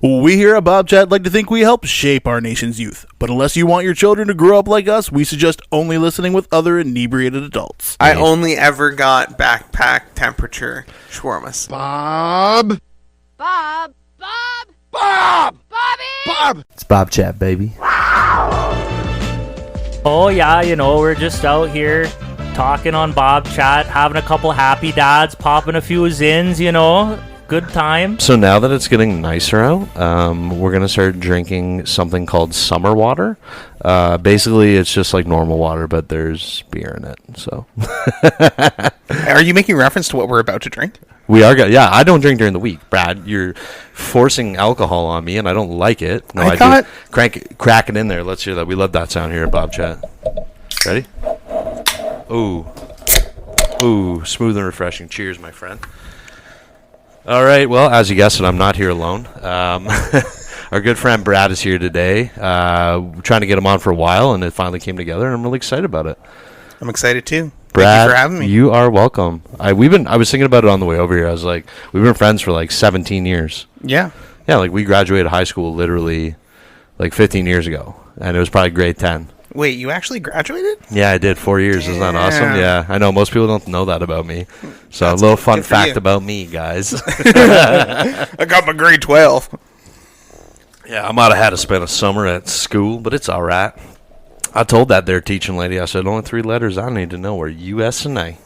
We here at Bobchat like to think we help shape our nation's youth, but unless you want your children to grow up like us, we suggest only listening with other inebriated adults. I only ever got backpack temperature shawarmas. Bob! Bob! Bob! Bob! Bobby! Bob! It's Bobchat Baby. Oh yeah, we're just out here talking on Bobchat, having a couple happy dads, popping a few zins, good time. So now that it's getting nicer out, we're going to start drinking something called summer water. Basically, it's just like normal water, but there's beer in it. So, Are you making reference to what we're about to drink? we are good. Yeah, I don't drink during the week. Brad, you're forcing alcohol on me, and I don't like it. No, I thought... Crack it in there. Let's hear that. We love that sound here at Bobchat. Ready? Ooh, smooth and refreshing. Cheers, my friend. All right, well, as you guessed, I'm not here alone. Our good friend Brad is here today. We're trying to get him on for a while, and it finally came together, and I'm really excited about it. I'm excited too. Brad, thank you for having me. You are welcome. I was thinking about it on the way over here. I was like, we've been friends for like 17 years. Yeah. Yeah, like we graduated high school literally like 15 years ago, and it was probably grade 10. Wait, you actually graduated? Yeah, I did 4 years. Damn. Isn't that awesome? Yeah, I know most people don't know that about me. So That's a little fun good for fact you. about me, guys. I got my grade 12. Yeah, I might have had to spend a summer at school, but it's all right. I told that there teaching lady, I said, only 3 letters I need to know are U.S. and A.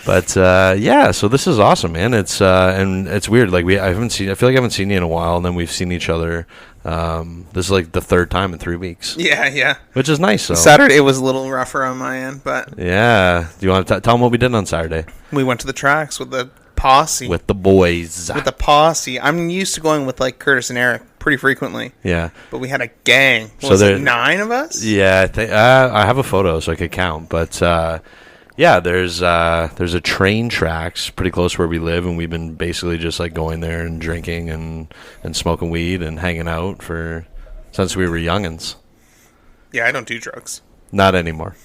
But yeah, so this is awesome, man. It's and it's weird. Like I feel like I haven't seen you in a while, and then we've seen each other. This is like the 3rd time in 3 weeks. Yeah. Which is nice. So. Saturday was a little rougher on my end, but yeah. Do you want to tell them what we did on Saturday? we went to the tracks with the posse. With the boys. With the posse. I'm used to going with like Curtis and Eric pretty frequently. Yeah. But we had a gang. So Was there- it 9 of us? Yeah, I have a photo so I could count, but yeah, there's a train tracks pretty close to where we live, and we've been basically just like going there and drinking and smoking weed and hanging out since we were youngins. Yeah, I don't do drugs. Not anymore.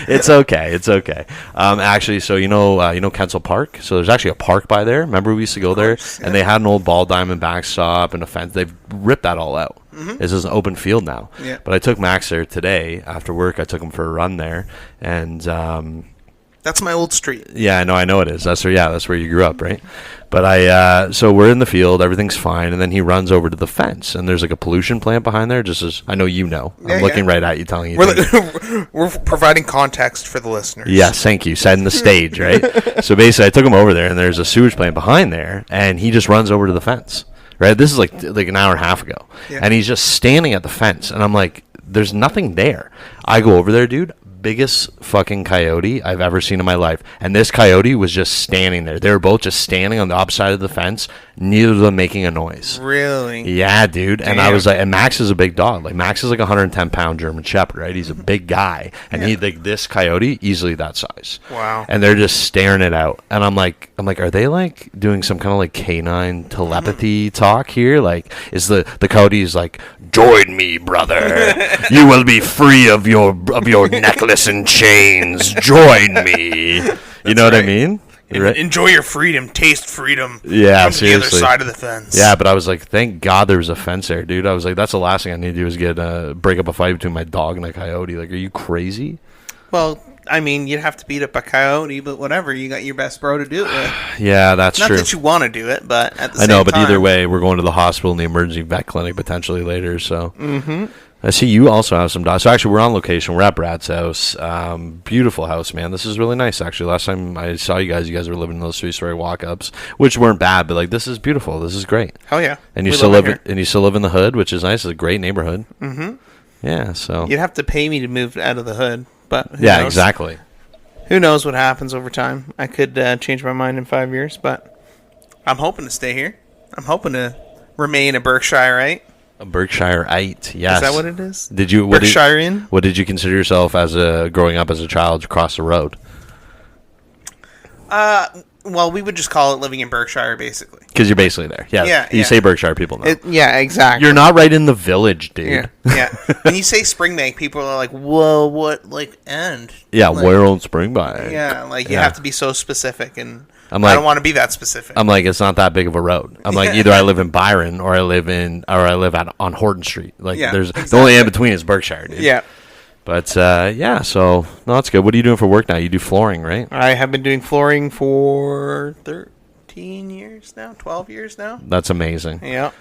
It's okay. Actually, so you know Kensal Park. So there's actually a park by there. Remember we used to go there, yeah. and they had an old ball diamond backstop and a fence. They've ripped that all out. This is an open field now. Yeah. But I took Max there today after work. I took him for a run there, and That's my old street. yeah, I know it is. That's where you grew up, right? But so we're in the field, everything's fine, and then he runs over to the fence, and there's like a pollution plant behind there. Just as I know, I'm looking right at you, telling you. We're providing context for the listeners. Yes, thank you. Setting the stage, right? So basically, I took him over there, and there's a sewage plant behind there, and he just runs over to the fence. Right? This is like an hour and a half ago, and he's just standing at the fence, and I'm like, "There's nothing there." I go over there, dude. Biggest fucking coyote I've ever seen in my life, and this coyote was just standing there. They were both just standing on the opposite side of the fence, neither of them making a noise. Really? Yeah, dude. And I was like, and Max is a big dog. Like Max is like 110-pound German Shepherd, right? He's a big guy, and he like this coyote easily that size. Wow. And they're just staring it out, and I'm like, are they like doing some kind of like canine telepathy talk here? Like, is the coyote's like, join me, brother. You will be free of your necklace and chains. Join me. You know what I mean? Right? Enjoy your freedom. Taste freedom. Yeah, Come to the other seriously. side of the fence. Yeah, but I was like, thank God there was a fence there, dude. I was like, that's the last thing I need to do is break up a fight between my dog and a coyote. Like, are you crazy? Well, I mean, you'd have to beat up a coyote, but whatever. You got your best bro to do it with. Yeah, that's Not true. that you want to do it, but at the I same know, but time. either way, we're going to the hospital and the emergency vet clinic potentially later. So, I see you also have some dogs. So actually, we're on location. We're at Brad's house. Beautiful house, man. This is really nice. Actually, last time I saw you guys were living in those 3-story walk-ups, which weren't bad. But like, this is beautiful. This is great. Hell yeah. And you We still love live it here. and you still live in the hood, which is nice. It's a great neighborhood. Mm-hmm. Yeah. So. You'd have to pay me to move out of the hood, but who Yeah. knows? Exactly. Who knows what happens over time? I could change my mind in 5 years, but I'm hoping to stay here. I'm hoping to remain a Berkshireite. A Berkshireite, yes. Is that what it is? Did you Berkshirean? What did you consider yourself as growing up as a child across the road? Well, we would just call it living in Berkshire, basically. Because you're basically there. Yeah. Yeah, You yeah. say Berkshire, people know. Yeah, exactly. You're not right in the village, dude. Yeah. When you say Springbank, people are like, "Whoa, what? Like end?" Yeah, Like, where on Springbank? Yeah, like you Yeah. have to be so specific, and I don't want to be that specific. I'm like, it's not that big of a road. I'm like, either I live in Byron or I live on Horton Street. Like, there's the only in between is Berkshire, dude. Yeah. But so no, that's good. What are you doing for work now? You do flooring, right? I have been doing flooring for 13 years now, 12 years now. That's amazing. Yeah.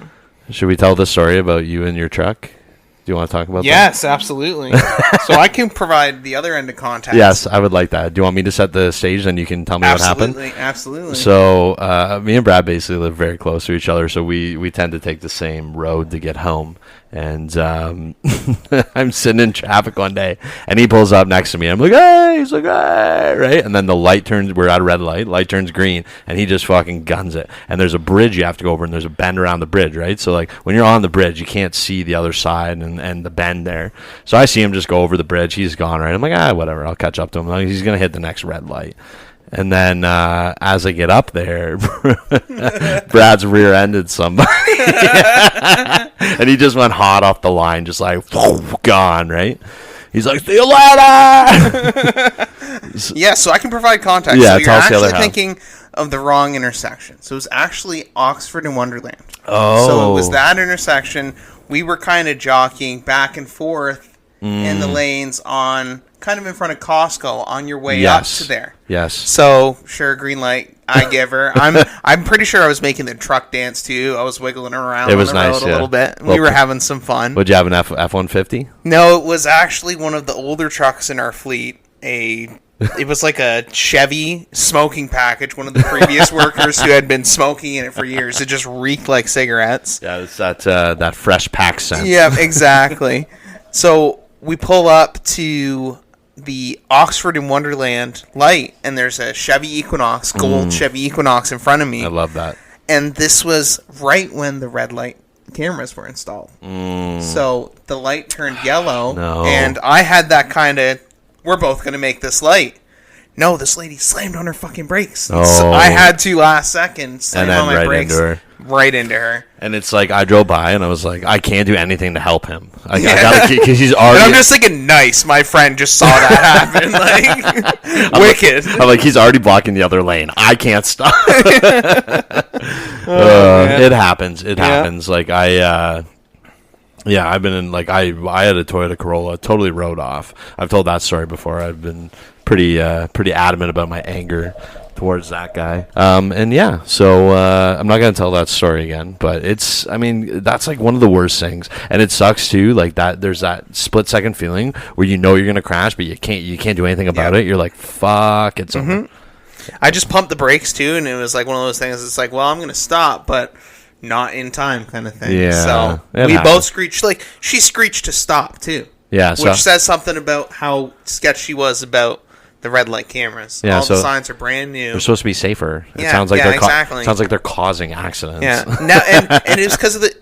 Should we tell the story about you and your truck? Do you want to talk about that? Yes, absolutely. So I can provide the other end of context. Yes, I would like that. Do you want me to set the stage, and you can tell me what happened? Absolutely. So me and Brad basically live very close to each other, so we tend to take the same road to get home. And I'm sitting in traffic one day, and he pulls up next to me. I'm like, hey! He's like, hey! Right? And then the light turns, we're at a red light, light turns green, and he just fucking guns it. And there's a bridge you have to go over, and there's a bend around the bridge, right? So, like, when you're on the bridge, you can't see the other side and the bend there. So I see him just go over the bridge. He's gone, right? I'm like, whatever. I'll catch up to him. Like, he's going to hit the next red light. And then as I get up there, Brad's rear-ended somebody. And he just went hot off the line, just like, gone, right? He's like, see you later! Yeah, so I can provide context. Yeah, so you're actually thinking of the wrong intersection. So it was actually Oxford and Wonderland. Oh. So it was that intersection. We were kind of jockeying back and forth in the lanes on kind of in front of Costco on your way up to there. Yes. So, sure, green light, I give her. I'm pretty sure I was making the truck dance too. I was wiggling around on the road a little bit. We were having some fun. Would you have an F-150? No, it was actually one of the older trucks in our fleet. It was like a Chevy smoking package. One of the previous workers who had been smoking in it for years. It just reeked like cigarettes. Yeah, it's that fresh pack scent. Yeah, exactly. So we pull up to the Oxford and Wonderland light, and there's a Chevy Equinox, gold Chevy Equinox in front of me. I love that. And this was right when the red light cameras were installed. So the light turned yellow, and I had that kind of, we're both going to make this light. No, this lady slammed on her fucking brakes. Oh. So I had to last second slam on my brakes. Right into her. And it's like, I drove by and I was like, I can't do anything to help him. I gotta, because he's already. And I'm just thinking, nice. My friend just saw that happen. Like, wicked. I'm like, he's already blocking the other lane. I can't stop. It happens. It happens. Like, I've been in, like, I had a Toyota Corolla, totally rode off. I've told that story before. I've been pretty adamant about my anger towards that guy. So I'm not going to tell that story again, but that's like one of the worst things. And it sucks too, like that there's that split second feeling where you know you're going to crash, but you can't do anything about it. You're like, fuck, it's over. I just pumped the brakes too, and it was like one of those things. It's like, well, I'm going to stop, but not in time kind of thing. Yeah, so we both screeched. Like, she screeched to stop too. Yeah. Which says something about how sketchy she was about the red light cameras. Yeah, all the signs are brand new. They're supposed to be safer. It sounds like sounds like they're causing accidents. Yeah. Now, and it was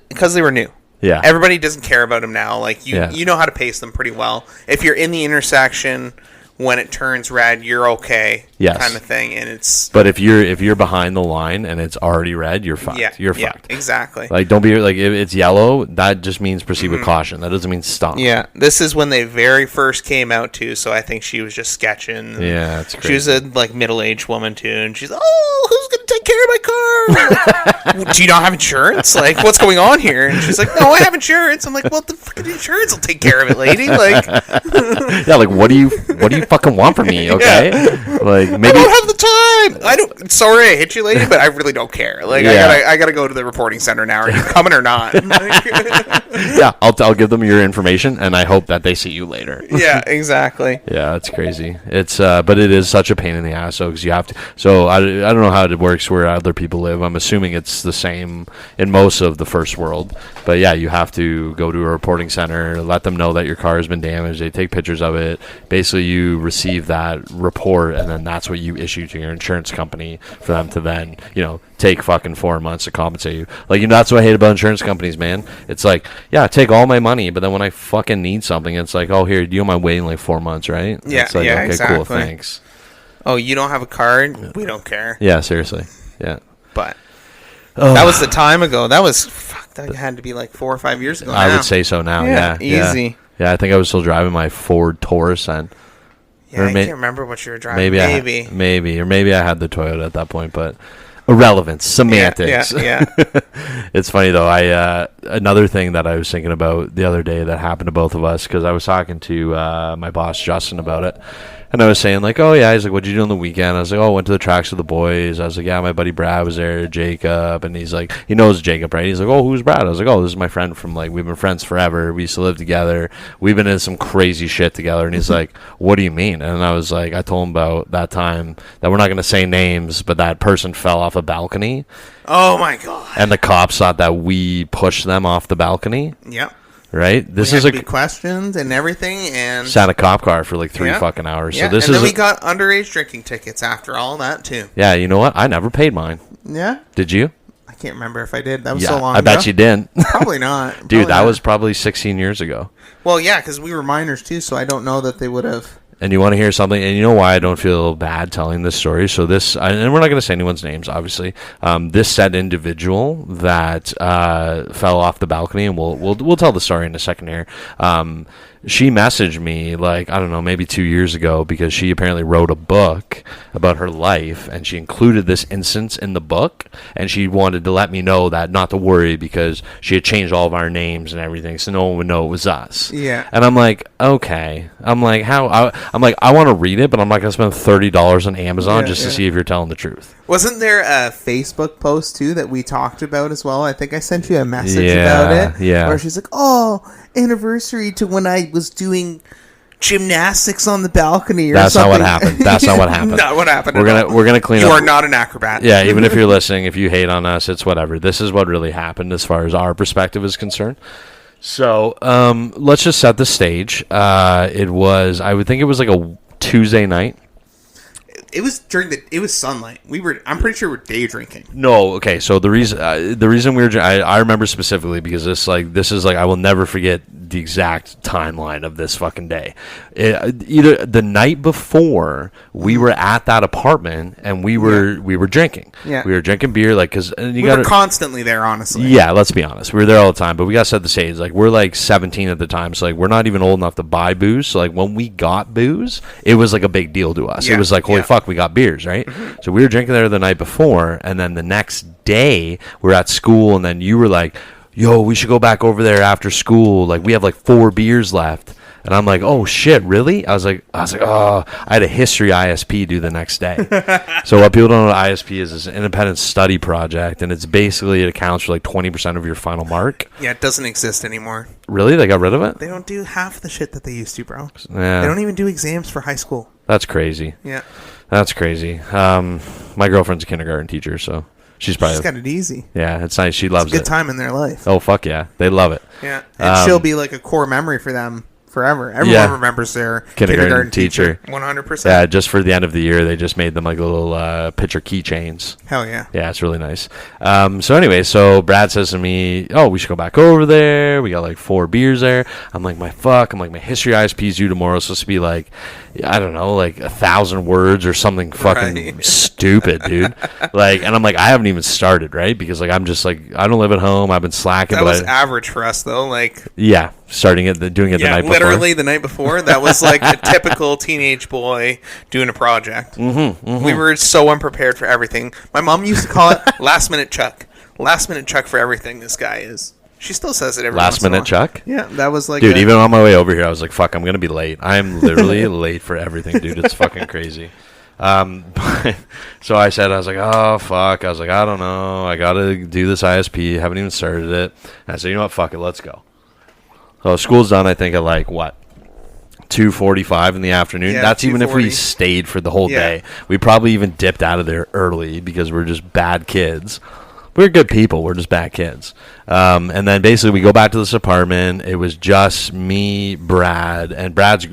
because they were new. Yeah. Everybody doesn't care about them now. Like, you know how to pace them pretty well. If you're in the intersection when it turns red, you're okay. Yes. Kind of thing. And it's. But if you're behind the line and it's already red, you're fucked. Yeah. You're fucked. Exactly. Like, don't be like, if it's yellow, that just means proceed with caution. That doesn't mean stop. Yeah. This is when they very first came out too. So I think she was just sketching. Yeah, it's crazy. She was a middle-aged woman too, and she's, oh, who's gonna take care of my car? Like, do you not have insurance? Like, what's going on here? And she's like, no, I have insurance. I'm like, well, the fucking insurance will take care of it, lady. Like, yeah, like, what do you fucking want from me? Okay, like, maybe I don't have the time. Sorry, I hit you, lady, but I really don't care. Like, I gotta go to the reporting center now. Are you coming or not? Yeah, I'll give them your information, and I hope that they see you later. Yeah, exactly. Yeah, it's crazy. It's but it is such a pain in the ass. So because you have to. So I don't know how it works where other people live. I'm assuming it's the same in most of the first world. But yeah, you have to go to a reporting center, let them know that your car has been damaged. They take pictures of it. Basically, you receive that report, and then that's what you issue to your insurance company for them to then, take fucking 4 months to compensate you. Like, that's what I hate about insurance companies, man. It's like, yeah, take all my money, but then when I fucking need something, it's like, oh, here, do you mind waiting like 4 months, right? Yeah, it's like, okay, exactly. cool, thanks. Oh, you don't have a card? We don't care. Yeah, seriously. Yeah. But that was the time ago. That had to be like 4 or 5 years ago. I would say so now. Yeah, easy. Yeah, I think I was still driving my Ford Taurus then. Yeah, I can't remember what you were driving. Maybe I had the Toyota at that point, but irrelevance, semantics. Yeah. It's funny though. Another thing that I was thinking about the other day that happened to both of us, because I was talking to my boss Justin about it. And I was saying, like, oh, yeah. He's like, what'd you do on the weekend? I was like, oh, I went to the tracks with the boys. I was like, yeah, my buddy Brad was there, Jacob. And he's like, he knows Jacob, right? He's like, oh, who's Brad? I was like, oh, this is my friend from, like, we've been friends forever. We used to live together. We've been in some crazy shit together. And he's like, what do you mean? And I was like, I told him about that time that we're not going to say names, but that person fell off a balcony. Oh, my God. And the cops thought that we pushed them off the balcony. Yep. Right? This is a questions and everything, and sat in a cop car for like 3 fucking hours. Yeah. So this and then we got underage drinking tickets after all that too. Yeah, you know what? I never paid mine. Yeah. Did you? I can't remember if I did. That was so long ago. I bet you didn't. Probably not. Dude, Probably that not. was probably 16 years ago. Well, yeah, because we were minors too, so I don't know that they would have. And you want to hear something, and you know why I don't feel bad telling this story. So this, and we're not going to say anyone's names, obviously. This said individual that fell off the balcony, and we'll tell the story in a second here. She messaged me, like, I don't know, maybe 2 years ago, because she apparently wrote a book about her life, and she included this instance in the book, and she wanted to let me know that not to worry because she had changed all of our names and everything, so no one would know it was us. Yeah. And I'm like, okay. I'm like, how? I'm like, I want to read it, but I'm not going to spend $30 on Amazon just to see if you're telling the truth. Wasn't there a Facebook post, too, that we talked about as well? I think I sent you a message about it. Yeah. Where she's like, oh, anniversary to when I was doing gymnastics on the balcony or something. That's not what happened. Not what happened. We're gonna clean up. You are not an acrobat. Yeah, even if you're listening, if you hate on us, it's whatever. This is what really happened as far as our perspective is concerned. So let's just set the stage. I would think it was like a Tuesday night. It was sunlight. I'm pretty sure we're day drinking. No, okay. So the reason we were, I remember specifically because this is like I will never forget the exact timeline of this fucking day. Either the night before we were at that apartment and we were drinking. Yeah, we were drinking beer, like because we were constantly there. Honestly, yeah. Let's be honest, we were there all the time. But we got to set the stage. Like we're like 17 at the time, so like we're not even old enough to buy booze. So like when we got booze, it was like a big deal to us. It was like holy fuck. We got beers, right? Mm-hmm. So we were drinking there the night before, and then the next day we're at school, and then you were like, yo, we should go back over there after school. Like we have like 4 beers left. And I'm like, oh shit, really? I was like, oh, I had a history ISP due the next day. So what people don't know what ISP is an independent study project, and it's basically, it accounts for like 20% of your final mark. Yeah, it doesn't exist anymore. Really? They got rid of it? They don't do half the shit that they used to, bro. Yeah. They don't even do exams for high school. That's crazy. Yeah. That's crazy. My girlfriend's a kindergarten teacher, so she's got it easy. Yeah, it's nice. She loves it. It's a good time in their life. Oh, fuck yeah. They love it. Yeah. And she'll be like a core memory for them forever. Everyone remembers their kindergarten teacher. 100%. Yeah, just for the end of the year, they just made them like little picture keychains. Hell yeah. Yeah, it's really nice. So anyway, so Brad says to me, oh, we should go back over there. We got like 4 beers there. I'm like, my history ISP is due tomorrow. It's supposed to be like, I don't know, like 1,000 words or something fucking stupid, dude. Like, and I'm like, I haven't even started, right? Because like, I'm just like, I don't live at home. I've been slacking. That was average for us though. Like, yeah, doing it the night before. Literally the night before. That was like a typical teenage boy doing a project. We were so unprepared for everything. My mom used to call it last minute Chuck. Last minute Chuck for everything. This guy is. She still says it every last minute Chuck. Yeah, that was like, dude. Even on my way over here, I was like, "Fuck, I'm gonna be late." I'm literally late for everything, dude. It's fucking crazy. So I was like, "Oh fuck," I was like, "I don't know. I gotta do this ISP. Haven't even started it." And I said, "You know what? Fuck it. Let's go." So school's done. I think at like what 2:45 in the afternoon. Yeah, that's even if we stayed for the whole day. We probably even dipped out of there early because we're just bad kids. We're good people. We're just bad kids. And then basically we go back to this apartment. It was just me, Brad, and Brad's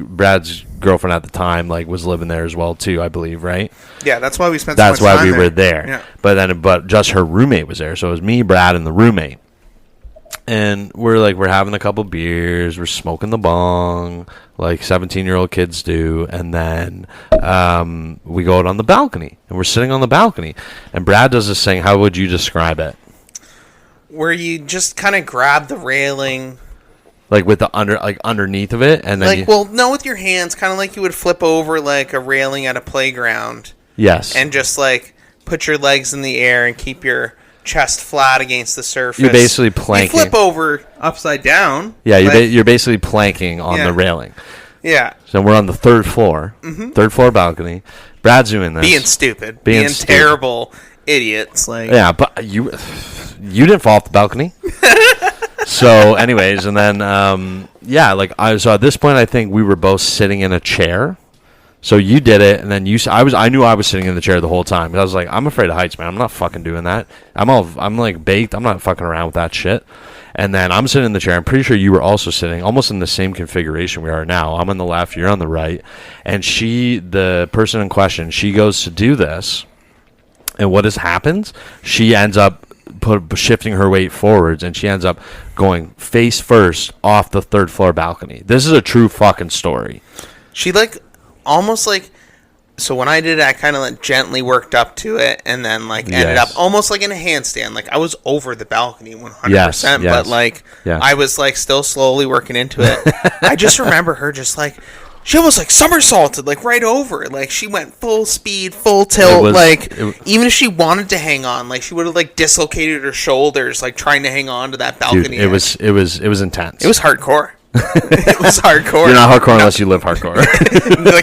girlfriend at the time like was living there as well too, I believe, right? Yeah, that's why we spent. That's so much why time we there. were there. Yeah. But just her roommate was there, so it was me, Brad, and the roommate. And we're having a couple beers, we're smoking the bong like 17-year-old kids do, and then we go out on the balcony, and we're sitting on the balcony, and Brad does this thing. How would you describe it? Where you just kind of grab the railing, like with the underneath of it, and then like no, with your hands, kind of like you would flip over like a railing at a playground. Yes, and just like put your legs in the air and keep your chest flat against the surface. You're basically planking. You flip over upside down. Yeah, you're basically planking on the railing. Yeah. So we're on the third floor, third floor balcony. Brad's doing this, being stupid, being terrible idiots. Like but you didn't fall off the balcony. So, anyways, and then so at this point, I think we were both sitting in a chair. So you did it, and then I knew I was sitting in the chair the whole time. I was like, I'm afraid of heights, man. I'm not fucking doing that. I'm like baked. I'm not fucking around with that shit. And then I'm sitting in the chair. I'm pretty sure you were also sitting almost in the same configuration we are now. I'm on the left, you're on the right. And the person in question, she goes to do this. And what happens? She ends up shifting her weight forwards, and she ends up going face first off the third floor balcony. This is a true fucking story. She almost like, so when I did it, I kind of gently worked up to it, and then ended up almost like in a handstand. Like I was over the balcony 100%, yes. but I was still slowly working into it. I just remember her just she almost somersaulted right over. She went full speed, full tilt. Even if she wanted to hang on, she would have dislocated her shoulders, trying to hang on to that balcony. Dude, it was intense. It was hardcore. It was hardcore. You're not hardcore unless you live hardcore.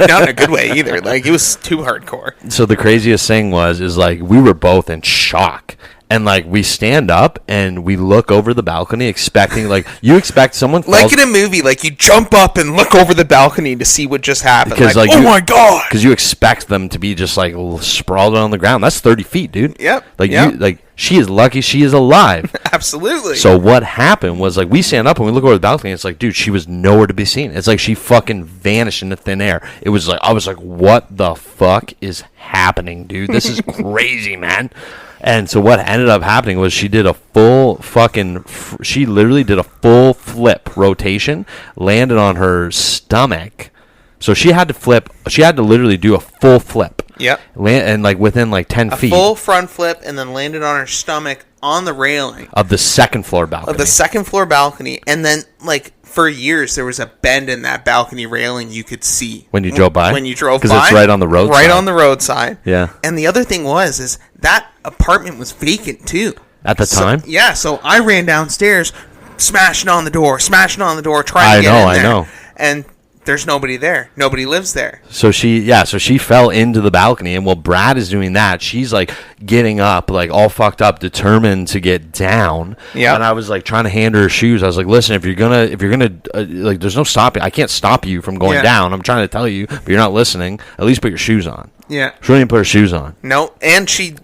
Not in a good way either. It was too hardcore. So the craziest thing is we were both in shock. And we stand up and we look over the balcony, expecting you expect someone falls, in a movie, you jump up and look over the balcony to see what just happened. Because oh my god! Because you expect them to be just sprawled on the ground. That's 30 feet, dude. Yep. She is lucky she is alive. Absolutely. So what happened was we stand up and we look over the balcony. And it's dude, she was nowhere to be seen. It's she fucking vanished into thin air. It was I was what the fuck is happening, dude? This is crazy, man. And so what ended up happening was she did a full she literally did a full flip rotation, landed on her stomach. So she had to literally do a full flip. Yep. And within 10 feet. A full front flip, and then landed on her stomach on the railing. Of the second floor balcony. And then, for years, there was a bend in that balcony railing you could see. When you drove by? Because it's right on the roadside. Right on the roadside. Yeah. And the other thing is that apartment was vacant, too. At the time? Yeah, so I ran downstairs, smashing on the door, trying to get in there. I know. And there's nobody there. Nobody lives there. So she fell into the balcony, and while Brad is doing that, she's getting up, all fucked up, determined to get down. Yeah. And I was trying to hand her shoes. I was listen, if you're gonna, there's no stopping. I can't stop you from going down. I'm trying to tell you, but you're not listening. At least put your shoes on. Yeah. She didn't put her shoes on. No, and she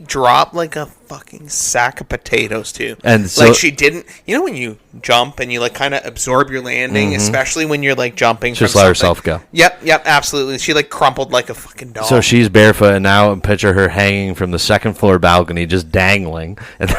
dropped a fucking sack of potatoes too. And so, she didn't. You know when you jump and you kind of absorb your landing, especially when you're jumping. Just from let herself go. Yep, absolutely. She crumpled like a fucking dog. So she's barefoot, and now picture her hanging from the second floor balcony, just dangling. And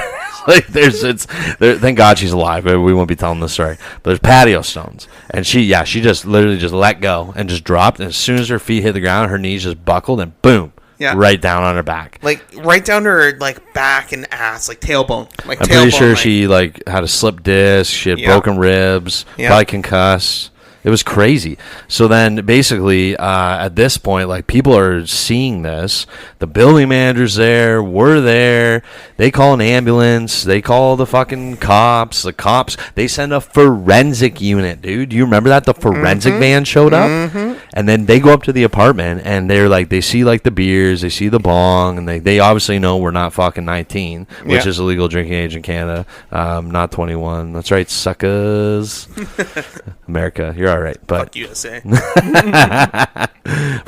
thank God she's alive. We won't be telling this story. But there's patio stones, and she just literally just let go and just dropped. And as soon as her feet hit the ground, her knees just buckled, and boom. Yeah. Right down on her back. Right down to her back and ass, tailbone. I'm pretty sure she had a slip disc, she had broken ribs, probably concussed. It was crazy. So then basically at this point, people are seeing this. The building manager's there, we're there. They call an ambulance, they call the fucking cops. The cops, they send a forensic unit, dude. Do you remember that? The forensic van showed up. Mm-hmm. And then they go up to the apartment, and they're they see the beers, they see the bong, and they obviously know we're not fucking 19, which is a legal drinking age in Canada. Not 21. That's right, suckers. America, you're all right, but fuck USA. We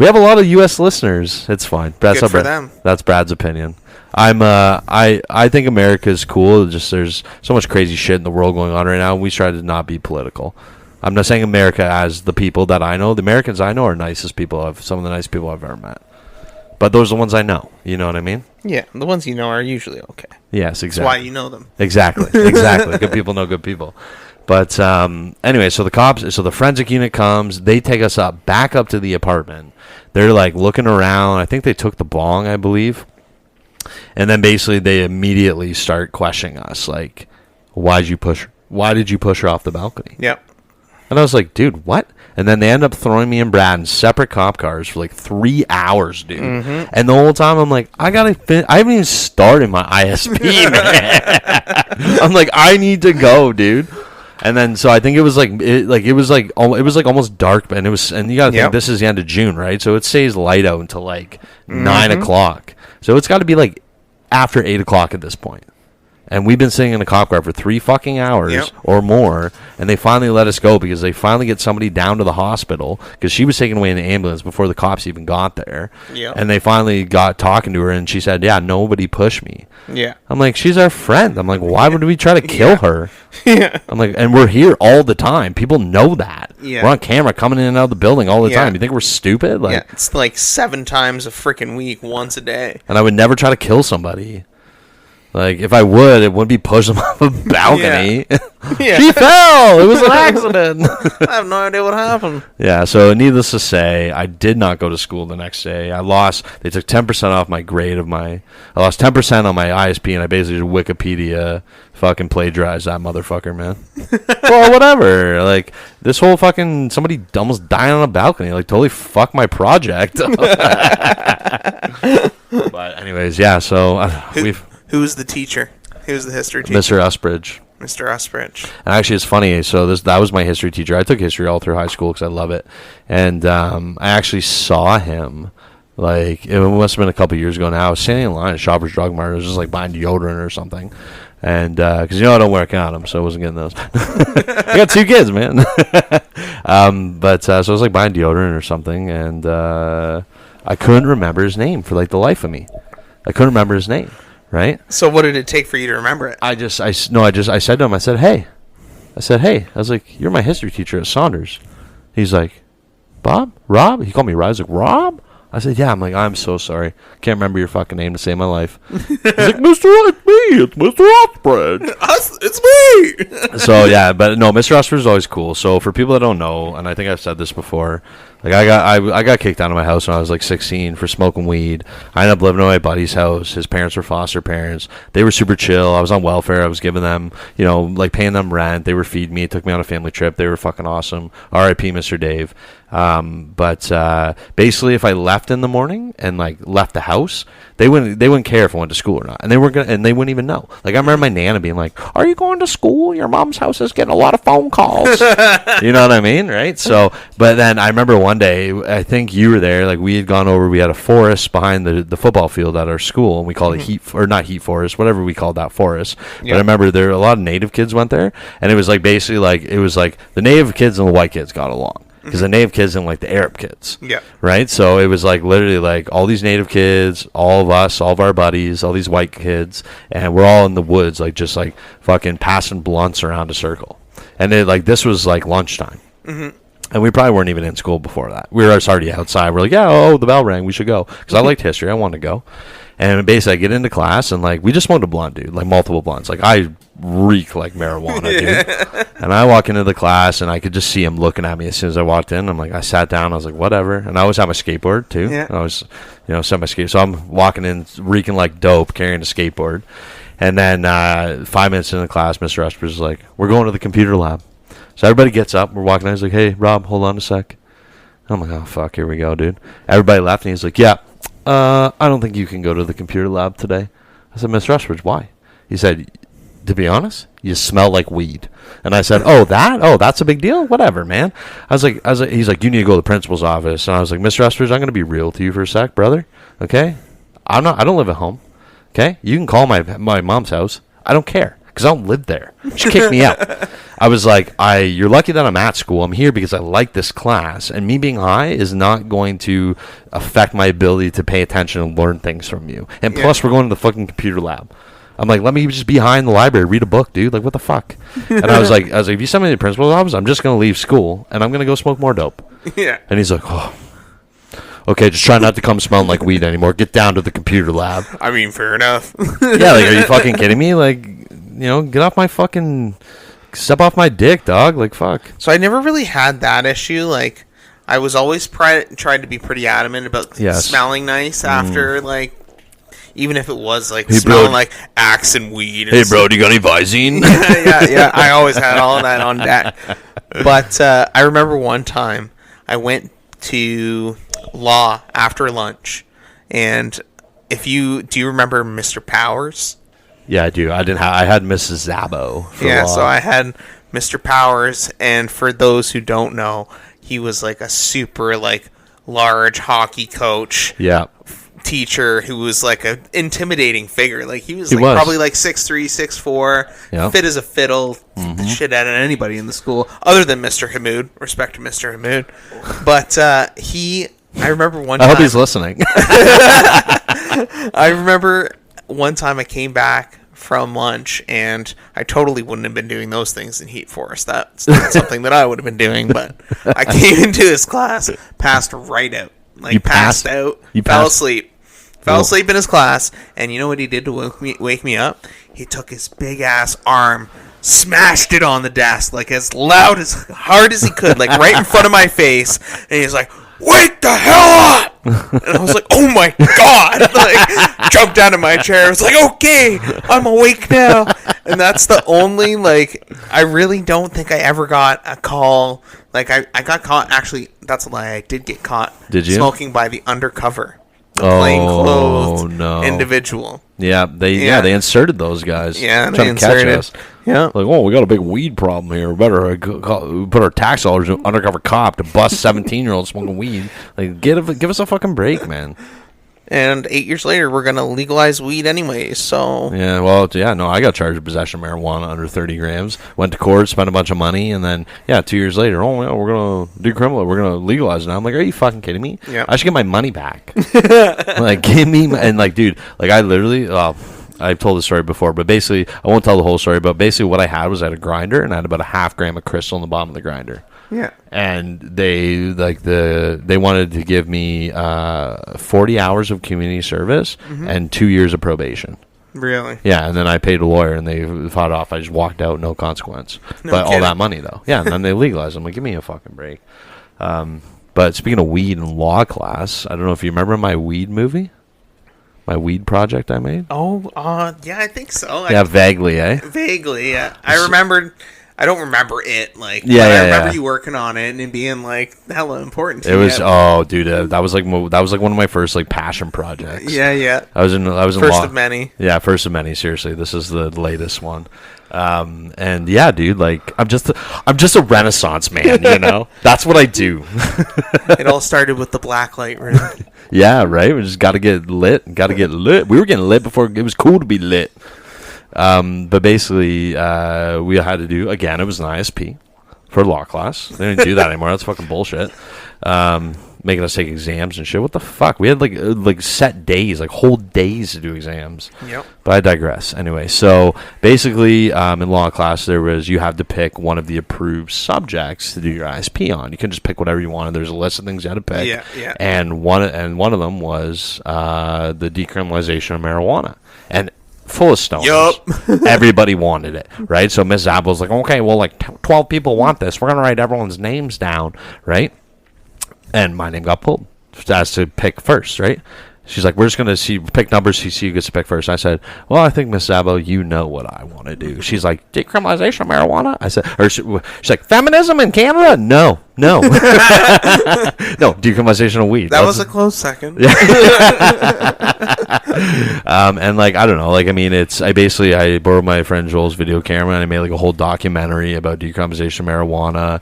have a lot of U.S. listeners. It's fine. Good for them. That's Brad's opinion. I think America is cool. Just there's so much crazy shit in the world going on right now. We try to not be political. I'm not saying America as the people that I know. The Americans I know are nicest people. Some of the nice people I've ever met. But those are the ones I know. You know what I mean? Yeah, the ones you know are usually okay. Yes, exactly. That's why you know them. Exactly. Good people know good people. But anyway, so the forensic unit comes. They take us back up to the apartment. They're looking around. I think they took the bong, I believe. And then basically they immediately start questioning us, why'd you push why did you push her off the balcony? Yep. And I was like, dude, what? And then they end up throwing me and Brad in separate cop cars for like 3 hours, dude. Mm-hmm. And the whole time I'm like, I haven't even started my ISP, man. I'm like, I need to go, dude. And then so I think it was almost dark, and you gotta think this is the end of June, right? So it stays light out until like 9 o'clock. So it's got to be like after 8 o'clock at this point. And we've been sitting in a cop car for 3 fucking hours or more, and they finally let us go because they finally get somebody down to the hospital because she was taken away in the ambulance before the cops even got there. Yep. And they finally got talking to her, and she said, yeah, nobody pushed me. Yeah. I'm like, she's our friend. I'm like, why would we try to kill her? Yeah. I'm like, and we're here all the time. People know that. Yeah. We're on camera coming in and out of the building all the time. You think we're stupid? Like, it's like 7 times a freaking week, once a day. And I would never try to kill somebody. Like, if I would, it wouldn't be pushing them off a balcony. Yeah. She fell! It was an accident! I have no idea what happened. Yeah, so needless to say, I did not go to school the next day. They took 10% off my grade I lost 10% on my ISP, and I basically just Wikipedia fucking plagiarized that motherfucker, man. Well, whatever. Like, this whole fucking, somebody almost died on a balcony. Like, totally fucked my project. But anyways, yeah, so Who was the teacher? Who was the history teacher? Mr. Usbridge. Mr. Usbridge. And actually, it's funny. So that was my history teacher. I took history all through high school because I love it. And I actually saw him. Like, it must have been a couple years ago now. I was standing in line at Shoppers Drug Mart. I was just like buying deodorant or something. And because I don't wear condoms, so I wasn't getting those. I got 2 kids, man. So I was like buying deodorant or something, and I couldn't remember his name for like the life of me. I couldn't remember his name. Right. So what did it take for you to remember it? I said to him, I said, hey. I was like, you're my history teacher at Saunders. He's like, Bob? Rob? He called me Rob. I was like, Rob? I said, yeah. I'm like, I'm so sorry. Can't remember your fucking name to save my life. He's like, it's me. It's Mr. Usbridge. It's me. So, yeah, but no, Mr. Usbridge is always cool. So for people that don't know, and I think I've said this before, like I got kicked out of my house when I was like 16 for smoking weed. I ended up living at my buddy's house. His parents were foster parents. They were super chill. I was on welfare. I was giving them, like paying them rent. They were feeding me. Took me on a family trip. They were fucking awesome. R.I.P. Mr. Dave. But basically, if I left in the morning and like left the house, they wouldn't care if I went to school or not, and they wouldn't even know. Like I remember my Nana being like, "Are you going to school? Your mom's house is getting a lot of phone calls." You know what I mean, right? So, but then I remember one day, I think you were there. Like we had gone over. We had a forest behind the football field at our school, and we called it not heat forest, whatever we called that forest. Yep. But I remember there a lot of native kids went there, and it was like basically like the native kids and the white kids got along. Because the native kids didn't like the Arab kids. Yeah. Right? So it was like literally like all these native kids, all of us, all of our buddies, all these white kids, and we're all in the woods, like just like fucking passing blunts around a circle. And this was like lunchtime. Mm-hmm. And we probably weren't even in school before that. We were already outside. We're like, yeah, the bell rang. We should go. Because I liked history. I wanted to go. And basically, I get into class, and like we just smoked a blunt, dude, like multiple blunts. Like I reek like marijuana, dude. And I walk into the class, and I could just see him looking at me as soon as I walked in. I'm like, I sat down. I was like, whatever. And I always have my skateboard too. Yeah. And I was, set my skate. So I'm walking in, reeking like dope, carrying a skateboard. And then 5 minutes into the class, Mr. Usbridge is like, we're going to the computer lab. So everybody gets up. We're walking in. He's like, hey, Rob, hold on a sec. I'm like, oh fuck, here we go, dude. Everybody left, and he's like, yeah. I don't think you can go to the computer lab today. I said, Mr. Usbridge, why? He said, to be honest, you smell like weed. And I said, that's a big deal? Whatever, man. I was like, he's like, you need to go to the principal's office. And I was like, Mr. Usbridge, I'm going to be real to you for a sec, brother. Okay? I don't live at home. Okay? You can call my mom's house. I don't care. Because I don't live there. She kicked me out. I was like, you're lucky that I'm at school. I'm here because I like this class. And me being high is not going to affect my ability to pay attention and learn things from you. And plus, we're going to the fucking computer lab. I'm like, let me just be high in the library, read a book, dude. Like, what the fuck? And I was like, if you send me to the principal's office, I'm just going to leave school, and I'm going to go smoke more dope. Yeah. And he's like, oh. Okay, just try not to come smelling like weed anymore. Get down to the computer lab. I mean, fair enough. Yeah, like, are you fucking kidding me? Like, get off my fucking... Step off my dick, dog. Like, fuck. So I never really had that issue. Like, I was always tried to be pretty adamant about smelling nice after, like, even if it was like smelling like axe and weed. Hey, bro, do you got any Visine? yeah. I always had all of that on deck. But I remember one time I went to law after lunch, and do you remember Mr. Powers? Yeah, I do. I had Mrs. Zabo. Yeah, so I had Mr. Powers, and for those who don't know, he was like a super like large hockey coach. Yeah. Teacher who was like an intimidating figure. Like he was probably like 6'3", 6'4", fit as a fiddle, the shit out of anybody in the school, other than Mr. Hamoud. Respect to Mr. Hamoud. But I remember one time. I hope he's listening. I remember one time I came back from lunch, and I totally wouldn't have been doing those things in Heat Forest. That's not something that I would have been doing, but I came into his class, passed right out. Like, you passed out, fell asleep. Fell asleep in his class, and you know what he did to wake me up? He took his big-ass arm, smashed it on the desk, like as loud, as hard as he could, like right in front of my face, and he's like, "Wake the hell up!" And I was like, "Oh my God!" Like, jumped out of my chair. I was like, "Okay, I'm awake now." And that's the only, like, I really don't think I ever got a call. Like, I got caught, actually, that's a lie, I did get caught. Did you? Smoking by the undercover. The plainclothes individual. Yeah, they inserted those guys. Yeah, they inserted us. Yeah, like, oh, we got a big weed problem here. We better put our tax dollars in undercover cop to bust 17-year-olds smoking weed. Like, give us a fucking break, man. And 8 years later, we're gonna legalize weed anyway. So yeah, well, no, I got charged with possession of marijuana under 30 grams. Went to court, spent a bunch of money, and then 2 years later, we're gonna decriminalize. We're gonna legalize it now. I'm like, are you fucking kidding me? Yeah, I should get my money back. Like, give me and like, dude, like I literally. I've told this story before, but basically, I won't tell the whole story. But basically, what I had was I had a grinder, and I had about a half gram of crystal in the bottom of the grinder. Yeah, and they wanted to give me 40 hours of community service and 2 years of probation. Really? Yeah, and then I paid a lawyer, and they fought off. I just walked out, no consequence. No but kidding. All that money, though. Yeah, and then they legalized. I'm like, give me a fucking break. But speaking of weed in law class, I don't know if you remember my weed movie, my weed project I made. Oh, yeah, I think so. Yeah, vaguely, eh? Vaguely, yeah. I don't remember it, like, yeah, I remember you working on it and it being like hella important to you. It was, dude, that was like one of my first like passion projects. Yeah. I was in first of many. Yeah, first of many. Seriously, this is the latest one. And yeah, dude, like I'm just a Renaissance man, you know. That's what I do. It all started with the blacklight room. Yeah, right. We just got to get lit. We were getting lit before it was cool to be lit. But basically, we had to do, again, it was an ISP for law class. They didn't do that anymore. That's fucking bullshit. Making us take exams and shit. What the fuck? We had like set days, like whole days to do exams. Yep. But I digress. Anyway, so basically, in law class, you had to pick one of the approved subjects to do your ISP on. You can just pick whatever you wanted. There's a list of things you had to pick. Yeah. And one of them was the decriminalization of marijuana. And full of stoners. Yup. Everybody wanted it, right? So Miss Zapple's like, okay, well, like 12 people want this. We're going to write everyone's names down, right? And my name got pulled. As to pick first, right? She's like, we're just going to pick numbers, see who gets to pick first. I said, well, I think, Miss Zabo, you know what I want to do. She's like, decriminalization of marijuana? I said, she's like, feminism in Canada? No. No, decriminalization of weed. That was a close second. And like, I don't know, like, I mean, I borrowed my friend Joel's video camera and I made like a whole documentary about decriminalization of marijuana,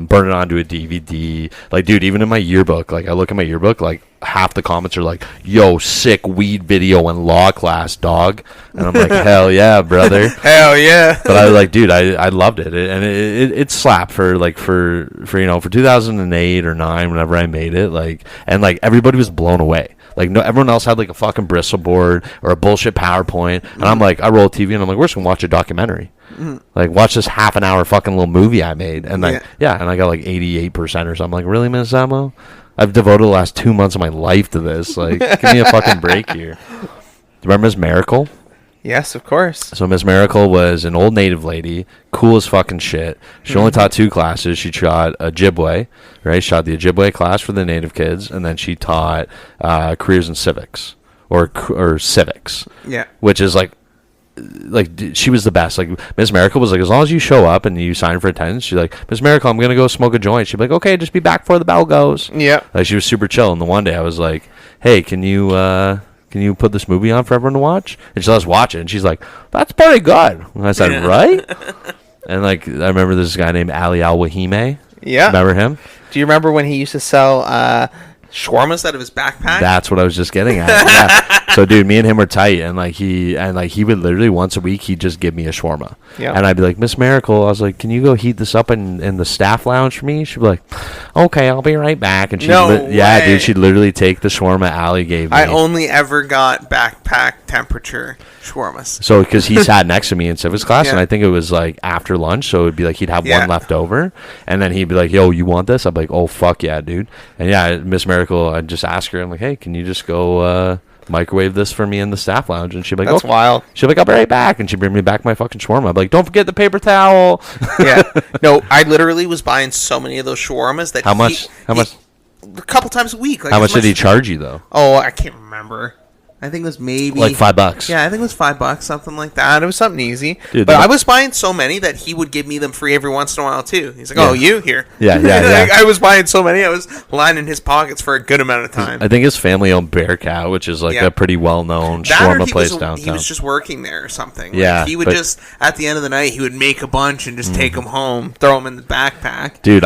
burned it onto a DVD. Like, dude, even in my yearbook, like, I look at my yearbook, like, half the comments are like, yo, sick weed video in law class, dog. And I'm like, hell yeah, brother. Hell yeah. But I was like, dude, I loved it. And it slapped for 2008 or 9, whenever I made it, like, and like everybody was blown away. Like, no, everyone else had like a fucking Bristol board or a bullshit PowerPoint, and I'm like, I roll TV and I'm like, we're just gonna watch a documentary, like watch this half an hour fucking little movie I made, and like, and I got like 88% or something. Like, really, Miss Samo? I've devoted the last 2 months of my life to this. Like, give me a fucking break here. Do you remember Miss Miracle? Yes, of course. So Miss Miracle was an old native lady, cool as fucking shit. She only taught 2 classes. She taught Ojibwe, right? She taught the Ojibwe class for the native kids, and then she taught careers and civics, or civics. Yeah. Which is like she was the best. Like Miss Miracle was like, as long as you show up and you sign for attendance, she's like, Miss Miracle, I'm gonna go smoke a joint. She'd be like, okay, just be back before the bell goes. Yeah. Like she was super chill. And the one day I was like, hey, can you put this movie on for everyone to watch? And she let us watch it, and she's like, that's pretty good. And I said, right? And like I remember this guy named Ali Al Wahime. Yeah. Remember him? Do you remember when he used to sell shawarmas out of his backpack? That's what I was just getting at. Yeah. So, dude, me and him were tight, and he would literally once a week he'd just give me a shawarma. Yeah. And I'd be like, Miss Miracle, I was like, can you go heat this up in the staff lounge for me? She'd be like, okay, I'll be right back. And yeah, dude, she'd literally take the shawarma Ali gave me. I only ever got backpack temperature shawarmas. So, because he sat next to me in civics class, Yeah. and I think it was like after lunch, so it'd be like he'd have one left over, and then he'd be like, yo, you want this? I'd be like, oh, fuck yeah, dude. And yeah, Miss Miracle, I'd just ask her, I'm like, hey, can you just go microwave this for me in the staff lounge? And she'd be like, that's wild. She'd be like, I'll be right back. And she'd bring me back my fucking shawarma. I'd be like, don't forget the paper towel. Yeah. No, I literally was buying so many of those shawarmas that How much? A couple times a week. Like How much did he charge you, though? Oh, I can't remember. I think it was maybe like $5. Yeah, I think it was $5, something like that. It was something easy. Dude, but I was buying so many that he would give me them free every once in a while too. He's like, "Oh, you here?" Yeah. Like, I was buying so many, I was lining his pockets for a good amount of time. I think his family owned Bearcat, which is like a pretty well-known shawarma place downtown. He was just working there or something. Yeah, like, he would just at the end of the night he would make a bunch and just take them home, throw them in the backpack. Dude,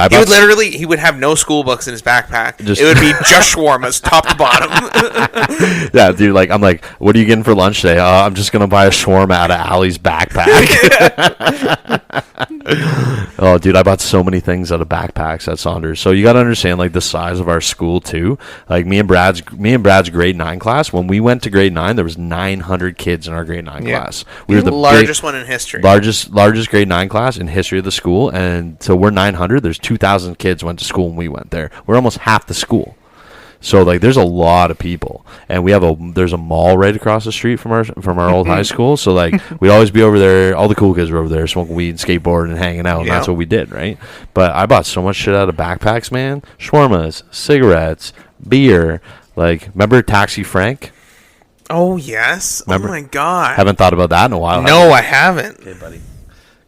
he would have no school books in his backpack. It would be just shawarmas, top to bottom. Yeah, dude. Like I'm like, what are you getting for lunch today? I'm just gonna buy a shawarma out of Allie's backpack. Oh, dude, I bought so many things out of backpacks at Saunders. So you gotta understand like the size of our school too. Like me and Brad's grade 9 class. When we went to grade 9, there was 900 kids in our grade 9 class. We were the largest one in history. Largest grade 9 class in history of the school, and so we're 900. There's 2,000 kids went to school when we went there. We're almost half the school. So like, there's a lot of people, and there's a mall right across the street from our old high school. So like, we'd always be over there. All the cool kids were over there smoking weed, skateboarding, and hanging out. And that's what we did, right? But I bought so much shit out of backpacks, man. Shawarmas, cigarettes, beer. Like, remember Taxi Frank? Oh yes! Remember? Oh my god! Haven't thought about that in a while. No, I haven't. Okay, buddy.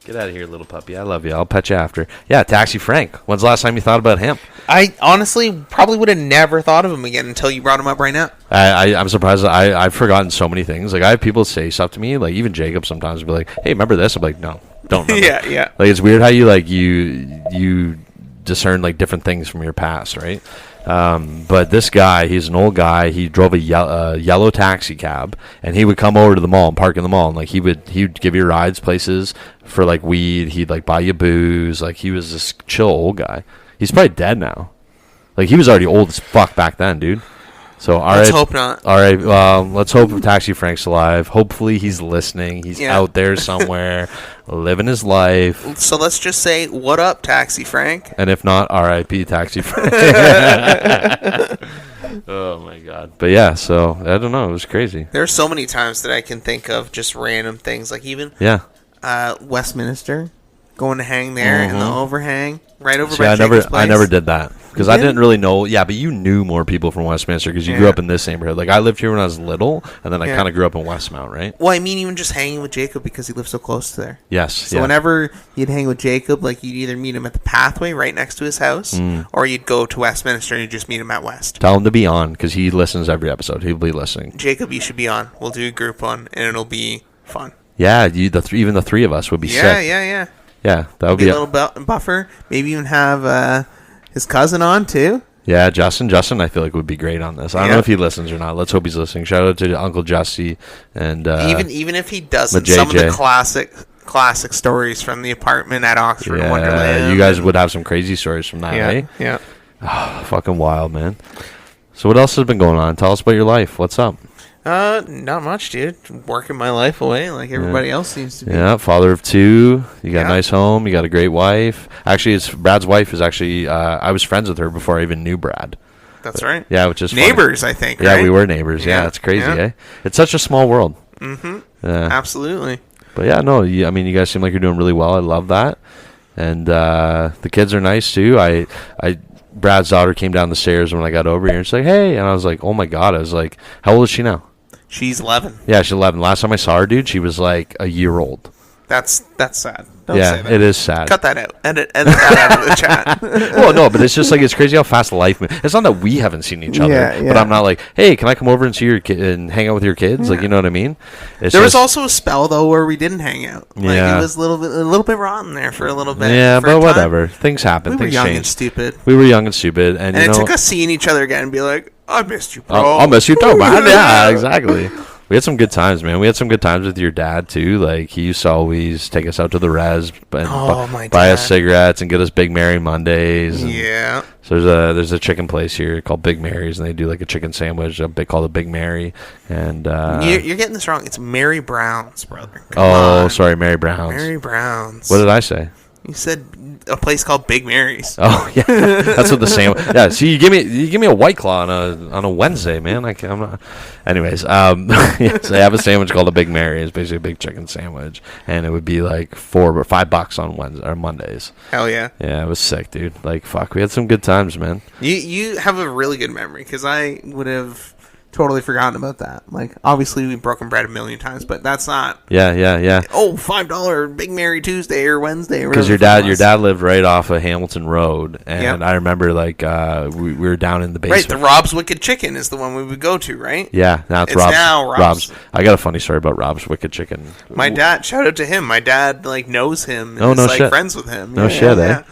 Get out of here, little puppy. I love you. I'll pet you after. Yeah, Taxi Frank. When's the last time you thought about him? I honestly probably would have never thought of him again until you brought him up right now. I'm surprised. I've forgotten so many things. Like, I have people say stuff to me. Like, even Jacob sometimes will be like, hey, remember this? I'm like, no, don't remember. Yeah. Like, it's weird how you discern, like, different things from your past, right? But this guy, he's an old guy. He drove a yellow taxi cab, and he would come over to the mall and park in the mall, and like he'd give you rides places for like weed. He'd like buy you booze. Like, he was this chill old guy. He's probably dead now. Like, he was already old as fuck back then, dude. So let's hope not. All right, let's hope Taxi Frank's alive. Hopefully he's listening. He's out there somewhere, living his life. So let's just say, what up, Taxi Frank? And if not, R.I.P. Taxi Frank. Oh my god. But yeah, so I don't know. It was crazy. There's so many times that I can think of just random things, like even Westminster, going to hang there in the overhang right over by Jacob's place. I never did that because I didn't really know. Yeah, but you knew more people from Westminster because you grew up in this neighborhood. Like, I lived here when I was little, and then I kind of grew up in Westmount, right? Well, I mean, even just hanging with Jacob because he lived so close to there. Yes. So whenever you'd hang with Jacob, like, you'd either meet him at the pathway right next to his house, or you'd go to Westminster and you'd just meet him at West. Tell him to be on because he listens every episode. He'll be listening. Jacob, you should be on. We'll do a group one, and it'll be fun. Yeah, even the three of us would be sick. Yeah, that would be a little buffer. Maybe even have his cousin on too. Yeah, Justin, I feel like would be great on this. I don't know if he listens or not. Let's hope he's listening. Shout out to Uncle Jesse and even if he doesn't, some of the classic stories from the apartment at Oxford Wonderland. You guys would have some crazy stories from that, eh? Yeah. Oh, fucking wild, man. So what else has been going on? Tell us about your life. What's up? Not much, dude. Working my life away like everybody else seems to be. Yeah, father of two. You got a nice home. You got a great wife. Actually, Brad's wife is actually, I was friends with her before I even knew Brad. That's right. Yeah, which is neighbors, funny. I think. Yeah, right? we were neighbors. Yeah, it's crazy, eh? It's such a small world. Mm-hmm. Absolutely. But yeah, no, I mean, you guys seem like you're doing really well. I love that. And the kids are nice too. Brad's daughter came down the stairs when I got over here and she's like, hey. And I was like, oh my God. I was like, how old is she now? She's 11. Yeah, she's 11. Last time I saw her, dude, she was like a year old. That's sad. Don't say that. It is sad. Cut that out. Edit that out of the chat. Well, no, but it's just like, it's crazy how fast life moves. It's not that we haven't seen each other, but I'm not like, hey, can I come over and see your kid and hang out with your kids? Like, you know what I mean? There was also a spell though where we didn't hang out. Like, it was a little bit rotten there for a little bit. Yeah, but whatever. Things happen. We were Things young change. and stupid. We were young and stupid, and it took us seeing each other again and be like, I missed you, bro. I'll miss you too, man. Yeah, exactly. We had some good times, man. We had some good times with your dad too. Like, he used to always take us out to the res and buy us cigarettes and get us Big Mary Mondays. Yeah. So there's a chicken place here called Big Mary's, and they do like a chicken sandwich, called a Big Mary. And you're getting this wrong. It's Mary Brown's, brother. Come on. Sorry, Mary Brown's. Mary Brown's. What did I say? You said a place called Big Mary's. Oh yeah, that's what the sandwich. Yeah, see, you give me a White Claw on a Wednesday, man. I'm not. Anyways, yes, they have a sandwich called a Big Mary. It's basically a big chicken sandwich, and it would be like $4 or $5 on Wednesday or Mondays. Hell yeah. Yeah, it was sick, dude. Like, fuck, we had some good times, man. You have a really good memory, because I would have totally forgotten about that. Like, obviously we've broken bread a million times, but that's not. Yeah. Oh, $5 Big Mary Tuesday or Wednesday. Because your dad lived right off of Hamilton Road, and I remember like we were down in the basement. Right, the Rob's Wicked Chicken is the one we would go to, right? Yeah, now it's Rob's. I got a funny story about Rob's Wicked Chicken. My dad, shout out to him. My dad like knows him. And is friends with him. No shit, eh?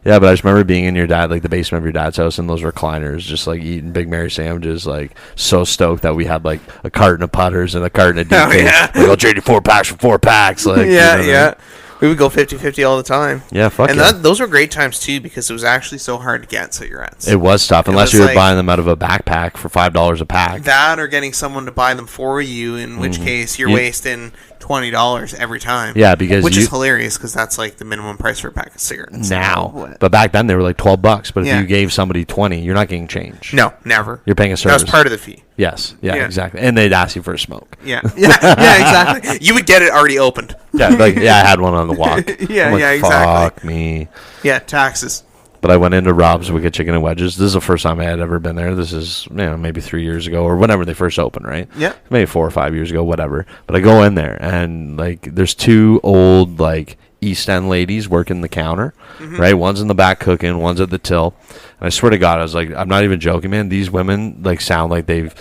Yeah, but I just remember being in your dad, like the basement of your dad's house, in those recliners, just like eating Big Mary sandwiches, like so stoked that we had like a carton of putters and a carton of DK. Like, I'll trade you 4 packs for 4 packs. Like, yeah. We would go 50-50 all the time. Yeah, fuck and those were great times too, because it was actually so hard to get cigarettes. It was tough, unless you were buying them out of a backpack for $5 a pack. That, or getting someone to buy them for you, in which case you're wasting $20 every time. Yeah, which is hilarious, because that's like the minimum price for a pack of cigarettes now. But back then they were like $12. But if you gave somebody 20, you're not getting change. No, never. You're paying a service. That's part of the fee. Yes, yeah, exactly. And they'd ask you for a smoke. Yeah, exactly. You would get it already opened. I had one on the walk. Exactly. Fuck me. Yeah, taxes. But I went into Rob's Wicked Chicken and Wedges. This is the first time I had ever been there. This is, maybe 3 years ago or whenever they first opened, right? Yeah. Maybe 4 or 5 years ago, whatever. But I go in there, and like, there's 2 old like East End ladies working the counter, right? One's in the back cooking, one's at the till. And I swear to God, I was like, I'm not even joking, man. These women like sound like they've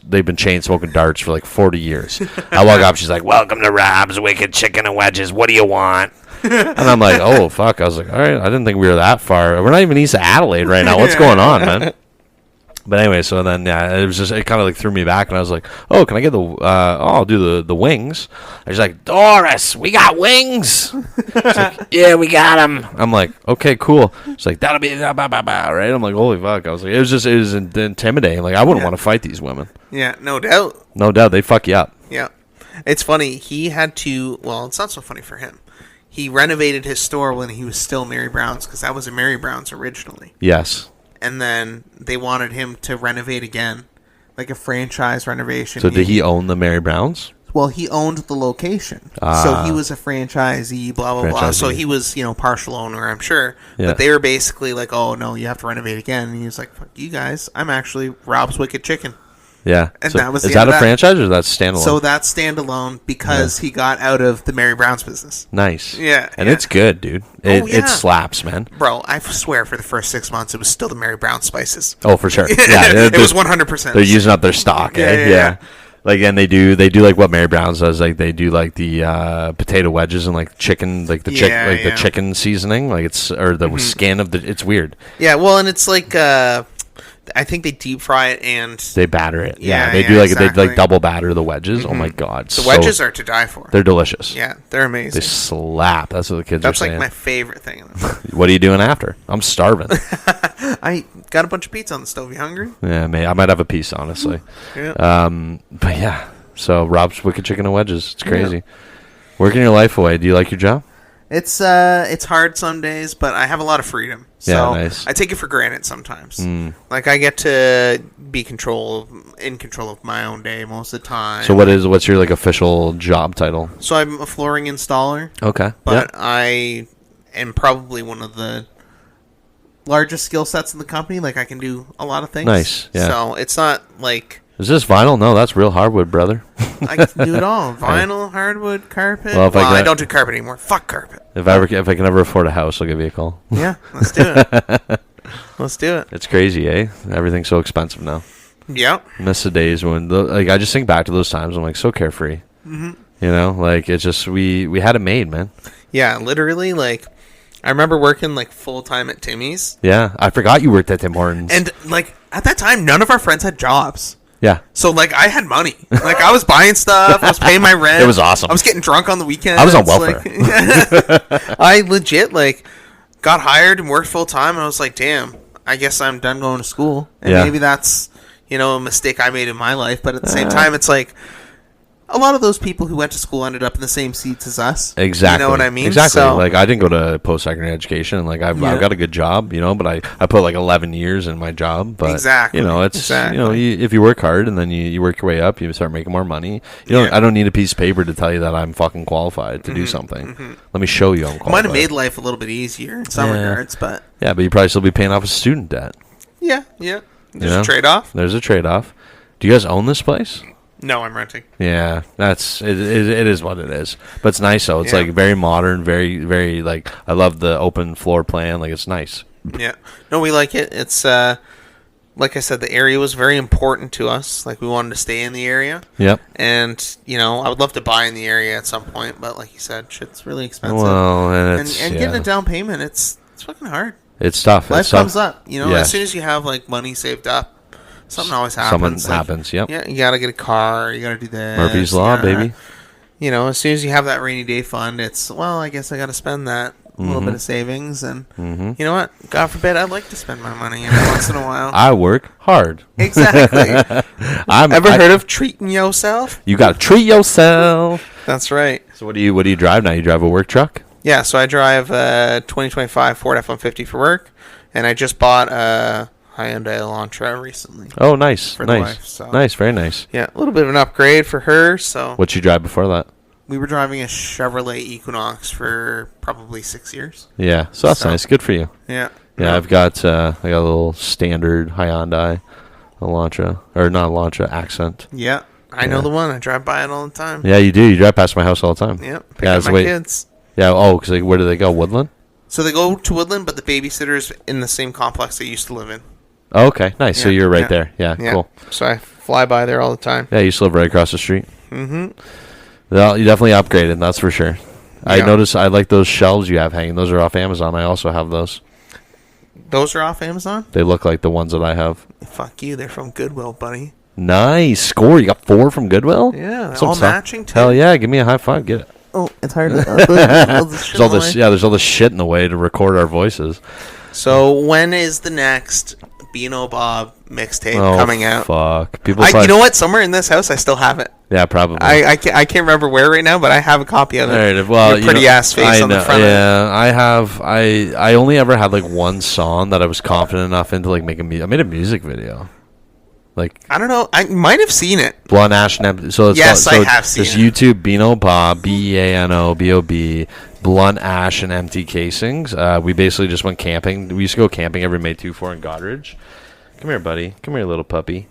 been chain smoking darts for like 40 years. I walk up, she's like, "Welcome to Rob's Wicked Chicken and Wedges. What do you want?" And I'm like, "Oh fuck!" I was like, "All right, I didn't think we were that far. We're not even east of Adelaide right now. What's going on, man?" But anyway, so then it kind of like threw me back, and I was like, "Oh, can I get I'll do the wings." I was like, "Doris, we got wings." She's like, "Yeah, we got them." I'm like, "Okay, cool." She's like, "That'll be right." I'm like, "Holy fuck!" I was like, it was intimidating. Like, I wouldn't want to fight these women. Yeah, no doubt. No doubt, they fuck you up. Yeah, it's funny. He had to. Well, it's not so funny for him. He renovated his store when he was still Mary Brown's, because that was a Mary Brown's originally. Yes. And then they wanted him to renovate again, like a franchise renovation. So did he own the Mary Brown's? Well, he owned the location. So he was a franchisee, blah, blah, blah. So he was, partial owner, I'm sure. Yeah. But they were basically like, "Oh, no, you have to renovate again." And he was like, "Fuck you guys. I'm actually Rob's Wicked Chicken." Yeah. And so that was is that a franchise or is that standalone? So that's standalone, because he got out of the Mary Brown's business. Nice. Yeah. And it's good, dude. It slaps, man. Bro, I swear for the first 6 months it was still the Mary Brown spices. Oh, for sure. Yeah. It was 100%. They're using up their stock, Yeah. Like, and they do like what Mary Brown's does. Like, they do like the potato wedges and like chicken, like the the chicken seasoning, like the skin of it's weird. Yeah, well, and it's like I think they deep fry it and they batter it. Yeah, they do exactly. They like double batter the wedges. Oh my god, the wedges are to die for. They're delicious. Yeah, they're amazing. They slap. That's what the kids are saying. That's like my favorite thing. What are you doing after? I'm starving. I got a bunch of pizza on the stove. You hungry? Yeah, I might have a piece, honestly. Yeah. But yeah. So Rob's Wicked Chicken and Wedges. It's crazy. Yeah. Working your life away. Do you like your job? It's hard some days, but I have a lot of freedom. So nice. I take it for granted sometimes. Like, I get to be in control of my own day most of the time. So what's your like official job title? So I'm a flooring installer. Okay. But I am probably one of the largest skill sets in the company. Like, I can do a lot of things. Nice. Yeah. So it's not like Is this vinyl? No, that's real hardwood, brother. I can do it all. Vinyl, hardwood, carpet. Well, I don't do carpet anymore. Fuck carpet. If I can ever afford a house, I'll give you a call. Yeah, let's do it. Let's do it. It's crazy, eh? Everything's so expensive now. Yep. Miss the days when, I just think back to those times. I'm like, so carefree. Mm-hmm. You know, like, it's just, we had it made, man. Yeah, literally, like, I remember working, like, full-time at Timmy's. Yeah, I forgot you worked at Tim Hortons. And, like, at that time, none of our friends had jobs. Yeah. So, like, I had money. Like, I was buying stuff. I was paying my rent. It was awesome. I was getting drunk on the weekends. I was on welfare. Like, I legit, like, got hired and worked full-time, and I was like, damn, I guess I'm done going to school. And maybe that's, you know, a mistake I made in my life. But at the same time, it's like, a lot of those people who went to school ended up in the same seats as us. Exactly. You know what I mean? Exactly. So, like, I didn't go to post-secondary education. And, like, I've got a good job, you know, but I put, like, 11 years in my job. But, exactly. You know, it's, you know, if you work hard and then you work your way up, you start making more money. I don't need a piece of paper to tell you that I'm fucking qualified to do something. Mm-hmm. Let me show you I'm qualified. Might have made life a little bit easier in some regards, but... Yeah, but you probably still be paying off a student debt. Yeah. There's a trade-off. There's a trade-off. Do you guys own this place? No, I'm renting. Yeah, it is what it is. But it's nice, though. It's, like, very modern, very, very, like, I love the open floor plan. Like, it's nice. Yeah. No, we like it. It's, like I said, the area was very important to us. Like, we wanted to stay in the area. Yep. And, you know, I would love to buy in the area at some point, but like you said, shit's really expensive. Well, and getting a down payment, it's fucking hard. It's tough. Life comes up, you know. As soon as you have, like, money saved up, something always happens. Something happens, yep. Yeah, you got to get a car. You got to do this. Murphy's Law, baby. You know, as soon as you have that rainy day fund, it's, well, I guess I got to spend that little bit of savings. And you know what? God forbid, I'd like to spend my money every once in a while. I work hard. Exactly. Ever heard of treating yourself? You got to treat yourself. That's right. So what do you drive now? You drive a work truck? Yeah, so I drive a 2025 Ford F-150 for work, and I just bought a Hyundai Elantra recently. Oh, nice. For the wife, so. Nice, very nice. Yeah, a little bit of an upgrade for her. So what'd you drive before that? We were driving a Chevrolet Equinox for probably 6 years. Yeah, so that's nice. Good for you. Yeah. Yeah, I've got a little standard Hyundai Elantra, or not Elantra, Accent. Yeah, I know the one. I drive by it all the time. Yeah, you do. You drive past my house all the time. Yeah, pick up my kids. Yeah, because where do they go? Woodland? So they go to Woodland, but the babysitter's in the same complex they used to live in. Oh, okay, nice. Yeah, so you're right there. Yeah, cool. So I fly by there all the time. Yeah, you used to live right across the street. Mm-hmm. Well, you definitely upgraded, that's for sure. Yeah. I noticed I like those shelves you have hanging. Those are off Amazon. I also have those. Those are off Amazon? They look like the ones that I have. Fuck you. They're from Goodwill, buddy. Nice. Score. You got 4 from Goodwill? Yeah, all matching, too. Hell yeah. Give me a high five. Get it. Oh, it's hard to... there's all this shit in the way to record our voices. So when is the next Beano Bob mixtape coming out? Fuck. You know what? Somewhere in this house, I still have it. Yeah, probably. I can't remember where right now, but I have a copy of it. Right, well, your pretty ass face on the front. Yeah, I have. I only ever had like one song that I was confident enough into like making. I made a music video. Like, I don't know. I might have seen it. Blunt Ash and Empty. So I have seen it. This YouTube Beano Bob, Beano Bob, Blunt Ash and Empty Casings. We basically just went camping. We used to go camping every May 2-4 in Goderich. Come here, buddy. Come here, little puppy.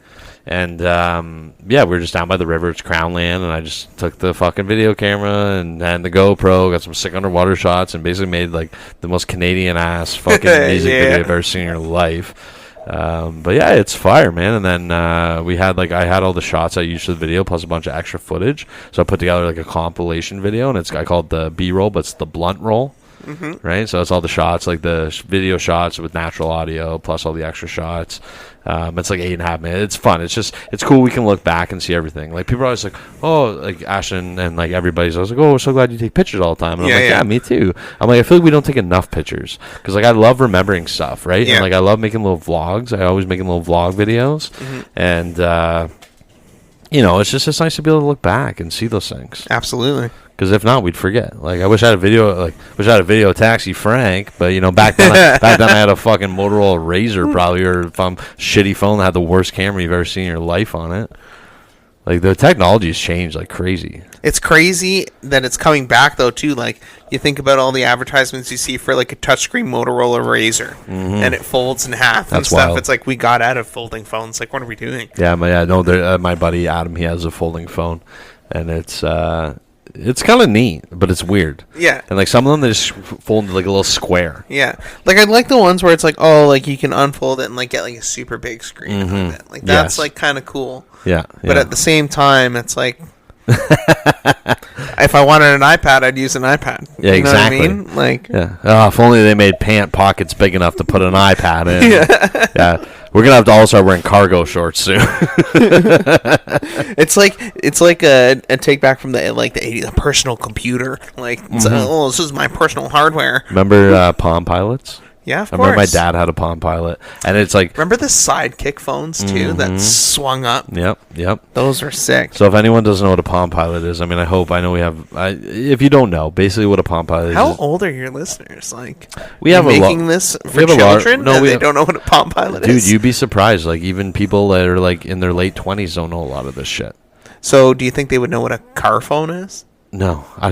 And we were just down by the river. It's Crown Land, and I just took the fucking video camera and the GoPro, got some sick underwater shots, and basically made like the most Canadian ass fucking music video you've ever seen in your life. But yeah, it's fire, man. And then I had all the shots I used for the video plus a bunch of extra footage. So I put together like a compilation video, and I called the B-roll, but it's the blunt roll. Mm-hmm. Right, so it's all the shots, like the video shots with natural audio plus all the extra shots. It's like 8.5 minutes. It's fun. It's cool. We can look back and see everything. Like people are always like, oh, like Ashton and like everybody's always like, oh, we're so glad you take pictures all the time. And I'm like, yeah, me too. I'm like, I feel like we don't take enough pictures because like I love remembering stuff, right? Yeah. And like I love making little vlogs. I always making little vlog videos, and it's nice to be able to look back and see those things. Absolutely. Because if not, we'd forget. Like I wish I had a video taxi Frank, but back then I had a fucking Motorola Razr probably, or some shitty phone that had the worst camera you've ever seen in your life on it. Like, the technology's changed like crazy. It's crazy that it's coming back, though, too. Like, you think about all the advertisements you see for, like, a touchscreen Motorola Razr, and it folds in half and That's stuff. wild. It's like, we got out of folding phones. Like, what are we doing? Yeah, my buddy Adam, he has a folding phone, and it's kind of neat, but it's weird. Yeah. And, like, some of them, they just fold into, like, a little square. Yeah. Like, I like the ones where it's like, oh, like, you can unfold it and, like, get, like, a super big screen out of it. Like, that's, Yes. like, kind of cool. Yeah. But at the same time, it's like... if I wanted an iPad, I'd use an iPad. Yeah, you know exactly. what I mean? Like, yeah. Oh, if only they made pant pockets big enough to put an iPad in. Yeah. We're gonna have to all start wearing cargo shorts soon. it's like a take back from the 80s, a personal computer. Like, this is my personal hardware. Remember Palm Pilots? Yeah, of I course. remember my dad had a Palm Pilot, and it's like, remember the sidekick phones too that swung up? Yep. Those are sick. So if anyone doesn't know what a Palm Pilot is, I mean, I know we have. If you don't know, basically what a Palm Pilot How is. old are your listeners? Like, We have making this for have a lot- children, no, and we they have- don't know what a Palm Pilot Dude, is. you'd be surprised. Like, even people that are like in their late 20s don't know a lot of this shit. So, do you think they would know what a car phone is? No, I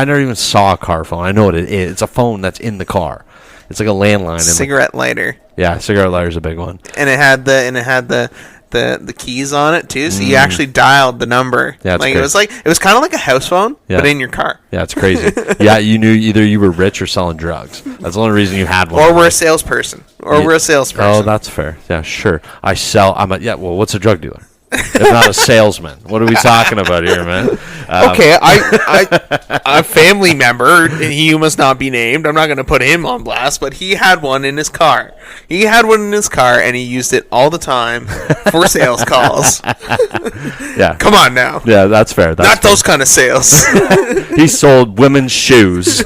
never even saw a car phone. I know what it is. It's a phone that's in the car. It's like a landline. Cigarette lighter. Yeah, cigarette lighter's a big one. And it had the keys on it too, so you actually dialed the number. Yeah, it's like great. it was kind of like a house phone, Yeah. but in your car. Yeah, it's crazy. Yeah, you knew either you were rich or selling drugs. That's the only reason you had one. Or we're a salesperson. Oh, that's fair. Yeah, sure. Well, what's a drug dealer? If not a salesman. What are we talking about here, man? Okay, a family member, he must not be named. I'm not going to put him on blast, but he had one in his car. And he used it all the time for sales calls. Yeah. Come on now. Yeah, that's fair. Not those kind of sales. He sold women's shoes.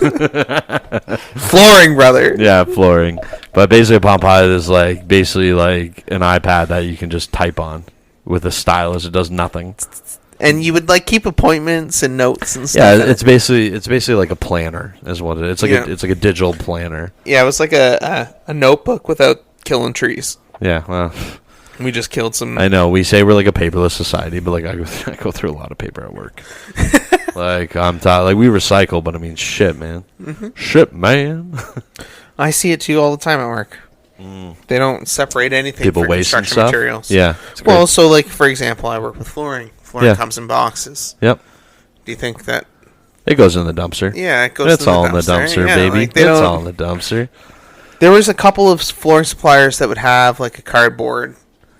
Flooring, brother. Yeah, flooring. But basically, a Palm Pilot is basically like an iPad that you can just type on with a stylus. It does nothing. And you would like keep appointments and notes and Yeah, stuff. it's basically like a planner, is what it is. It's like a digital planner. Yeah, it was like a notebook without killing trees. Yeah, well, We just killed some. I know we say we're like a paperless society, but like I go through a lot of paper at work. Like we recycle, but I mean, shit, man. Shit, man. I see it too all the time at work. They don't separate anything People for wasting construction stuff. materials. Yeah. it's Well, great. so like for example, I work with flooring. Flooring Yeah. comes in boxes. Yep. Do you think that? It goes in the dumpster. Yeah, it goes. It's to all in the dumpster, Yeah, baby. like, they It's don't- all in the dumpster. There was a couple of flooring suppliers that would have like a cardboard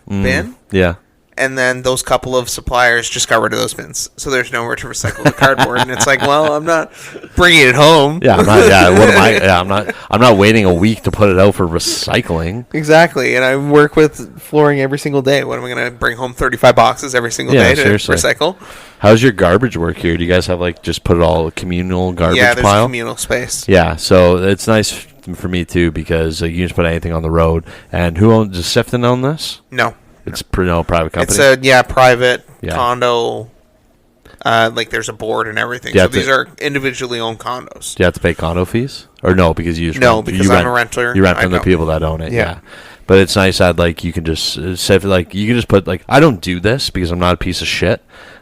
bin, Yeah. and then those couple of suppliers just got rid of those bins, so there's nowhere to recycle the cardboard. And it's like, well, I'm not bringing it home. Yeah, I'm not. Yeah, what am I? Yeah, I'm not waiting a week to put it out for recycling. Exactly, and I work with flooring every single day. What am I going to bring home 35 boxes every single day to seriously. recycle? How's your garbage work here? Do you guys have just put it all communal garbage Yeah, there's pile? a communal space. Yeah, so it's nice for me too because you can just put anything on the road. And who owns? Does Sifton own this? No, It's private company. it's a private Yeah. condo. There's a board and everything. Yeah, So it's these are individually owned condos. Do you have to pay condo fees or no? Because you just No, rent, because you I'm rent, a renter. You rent I from the don't. people that own it. Yeah. Yeah. But it's nice that you can just say you can just put I don't do this because I'm not a piece of shit.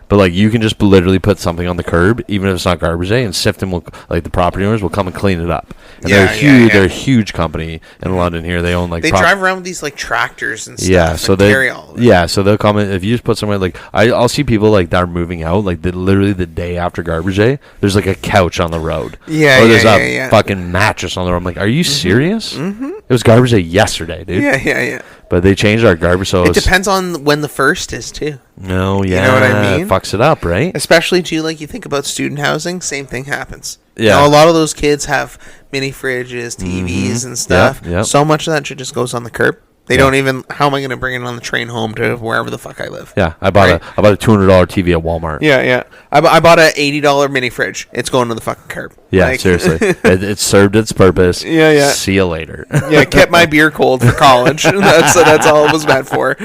But you can just literally put something on the curb, even if it's not garbage day, and Sifton will the property owners will come and clean it up. And Yeah, they're huge. yeah. They're a huge company in London here. They own They drive around with these tractors and stuff. Yeah, so and they carry all of it. so they'll come in if you just put somewhere I'll see people that are moving out literally the day after garbage day. There's a couch on the road. Yeah, or there's yeah, a yeah. fucking mattress on the road. I'm like, are you serious? Mm-hmm. It was garbage day yesterday, dude. Yeah. But they changed our garbage, so It depends on when the first is too. No, yeah, You know what I mean? It fucks it up, right? Especially too, you think about student housing, same thing happens. Yeah. Now, a lot of those kids have mini fridges, TVs, and stuff. Yep. So much of that shit just goes on the curb. They don't even. How am I going to bring it on the train home to wherever the fuck I live? Yeah, I bought Right. a $200 TV at Walmart. Yeah. I bought a $80 mini fridge. It's going to the fucking curb. Yeah, seriously, it served its purpose. Yeah. See you later. Yeah, kept my beer cold for college. That's all it was meant for.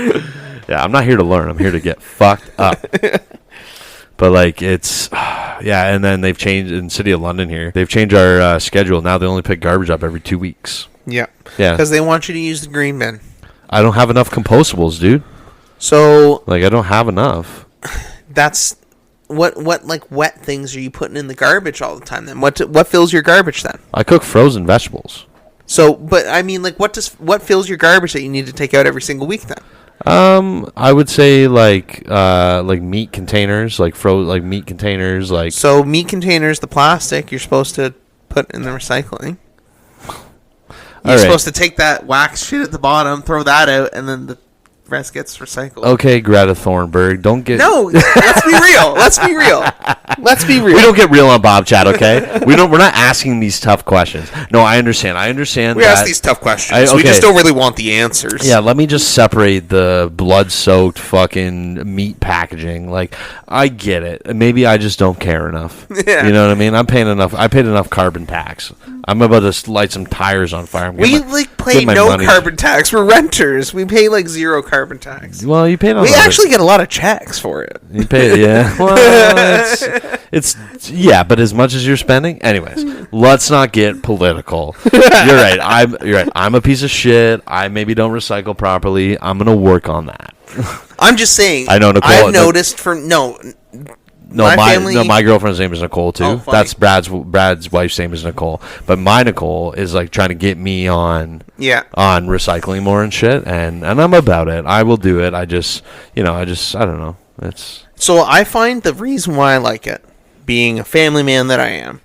Yeah, I'm not here to learn. I'm here to get fucked up. But it's and then they've changed in City of London here. They've changed our schedule. Now they only pick garbage up every 2 weeks. Yeah. Yeah. Because they want you to use the green bin. I don't have enough compostables, dude. So I don't have enough. that's what like wet things are you putting in the garbage all the time then? What fills your garbage then? I cook frozen vegetables. So, but I mean, like, what fills your garbage that you need to take out every single week then? I would say like meat containers, like meat containers, like. So meat containers, the plastic, you're supposed to put in the recycling. You're supposed to take that wax shit at the bottom, throw that out, and then the rest gets recycled. Okay, Greta Thunberg, don't get. No, let's be real. Let's be real. Let's be real. We don't get real on Bobchat, okay? We're not asking these tough questions. No, I understand. We ask these tough questions. We just don't really want the answers. Yeah, let me just separate the blood-soaked fucking meat packaging. Like, I get it. Maybe I just don't care enough. Yeah. You know what I mean? I paid enough carbon tax. I'm about to light some tires on fire. We pay no carbon tax. We're renters. We pay like 0 carbon tax. Well, you pay. We actually get a lot of checks for it. You pay, yeah. Well, it's but as much as you're spending, anyways. Let's not get political. You're right. I'm a piece of shit. I maybe don't recycle properly. I'm gonna work on that. I'm just saying. I know Nicole. I've noticed my girlfriend's name is Nicole too. Oh, that's Brad's wife's name is Nicole. But my Nicole is like trying to get me on recycling more and shit, and I'm about it. I will do it. I don't know. So I find the reason why I like it, being a family man that I am,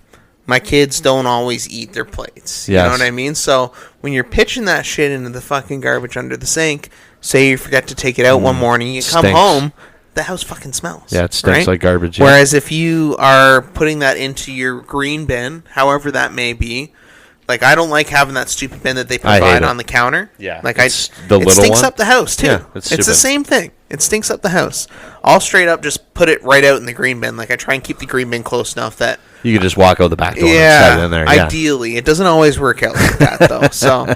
my kids don't always eat their plates. You know what I mean? So when you're pitching that shit into the fucking garbage under the sink, say you forget to take it out one morning, you come home, the house fucking smells. Yeah, it stinks like garbage. Yeah. Whereas if you are putting that into your green bin, however that may be, like I don't like having that stupid bin that they provide on the counter. Yeah, like it stinks up the house too. Yeah, it's the same thing. It stinks up the house. I'll straight up just put it right out in the green bin. Like I try and keep the green bin close enough that you can just walk out the back door and set it in there. Yeah. Ideally, it doesn't always work out like that though. So,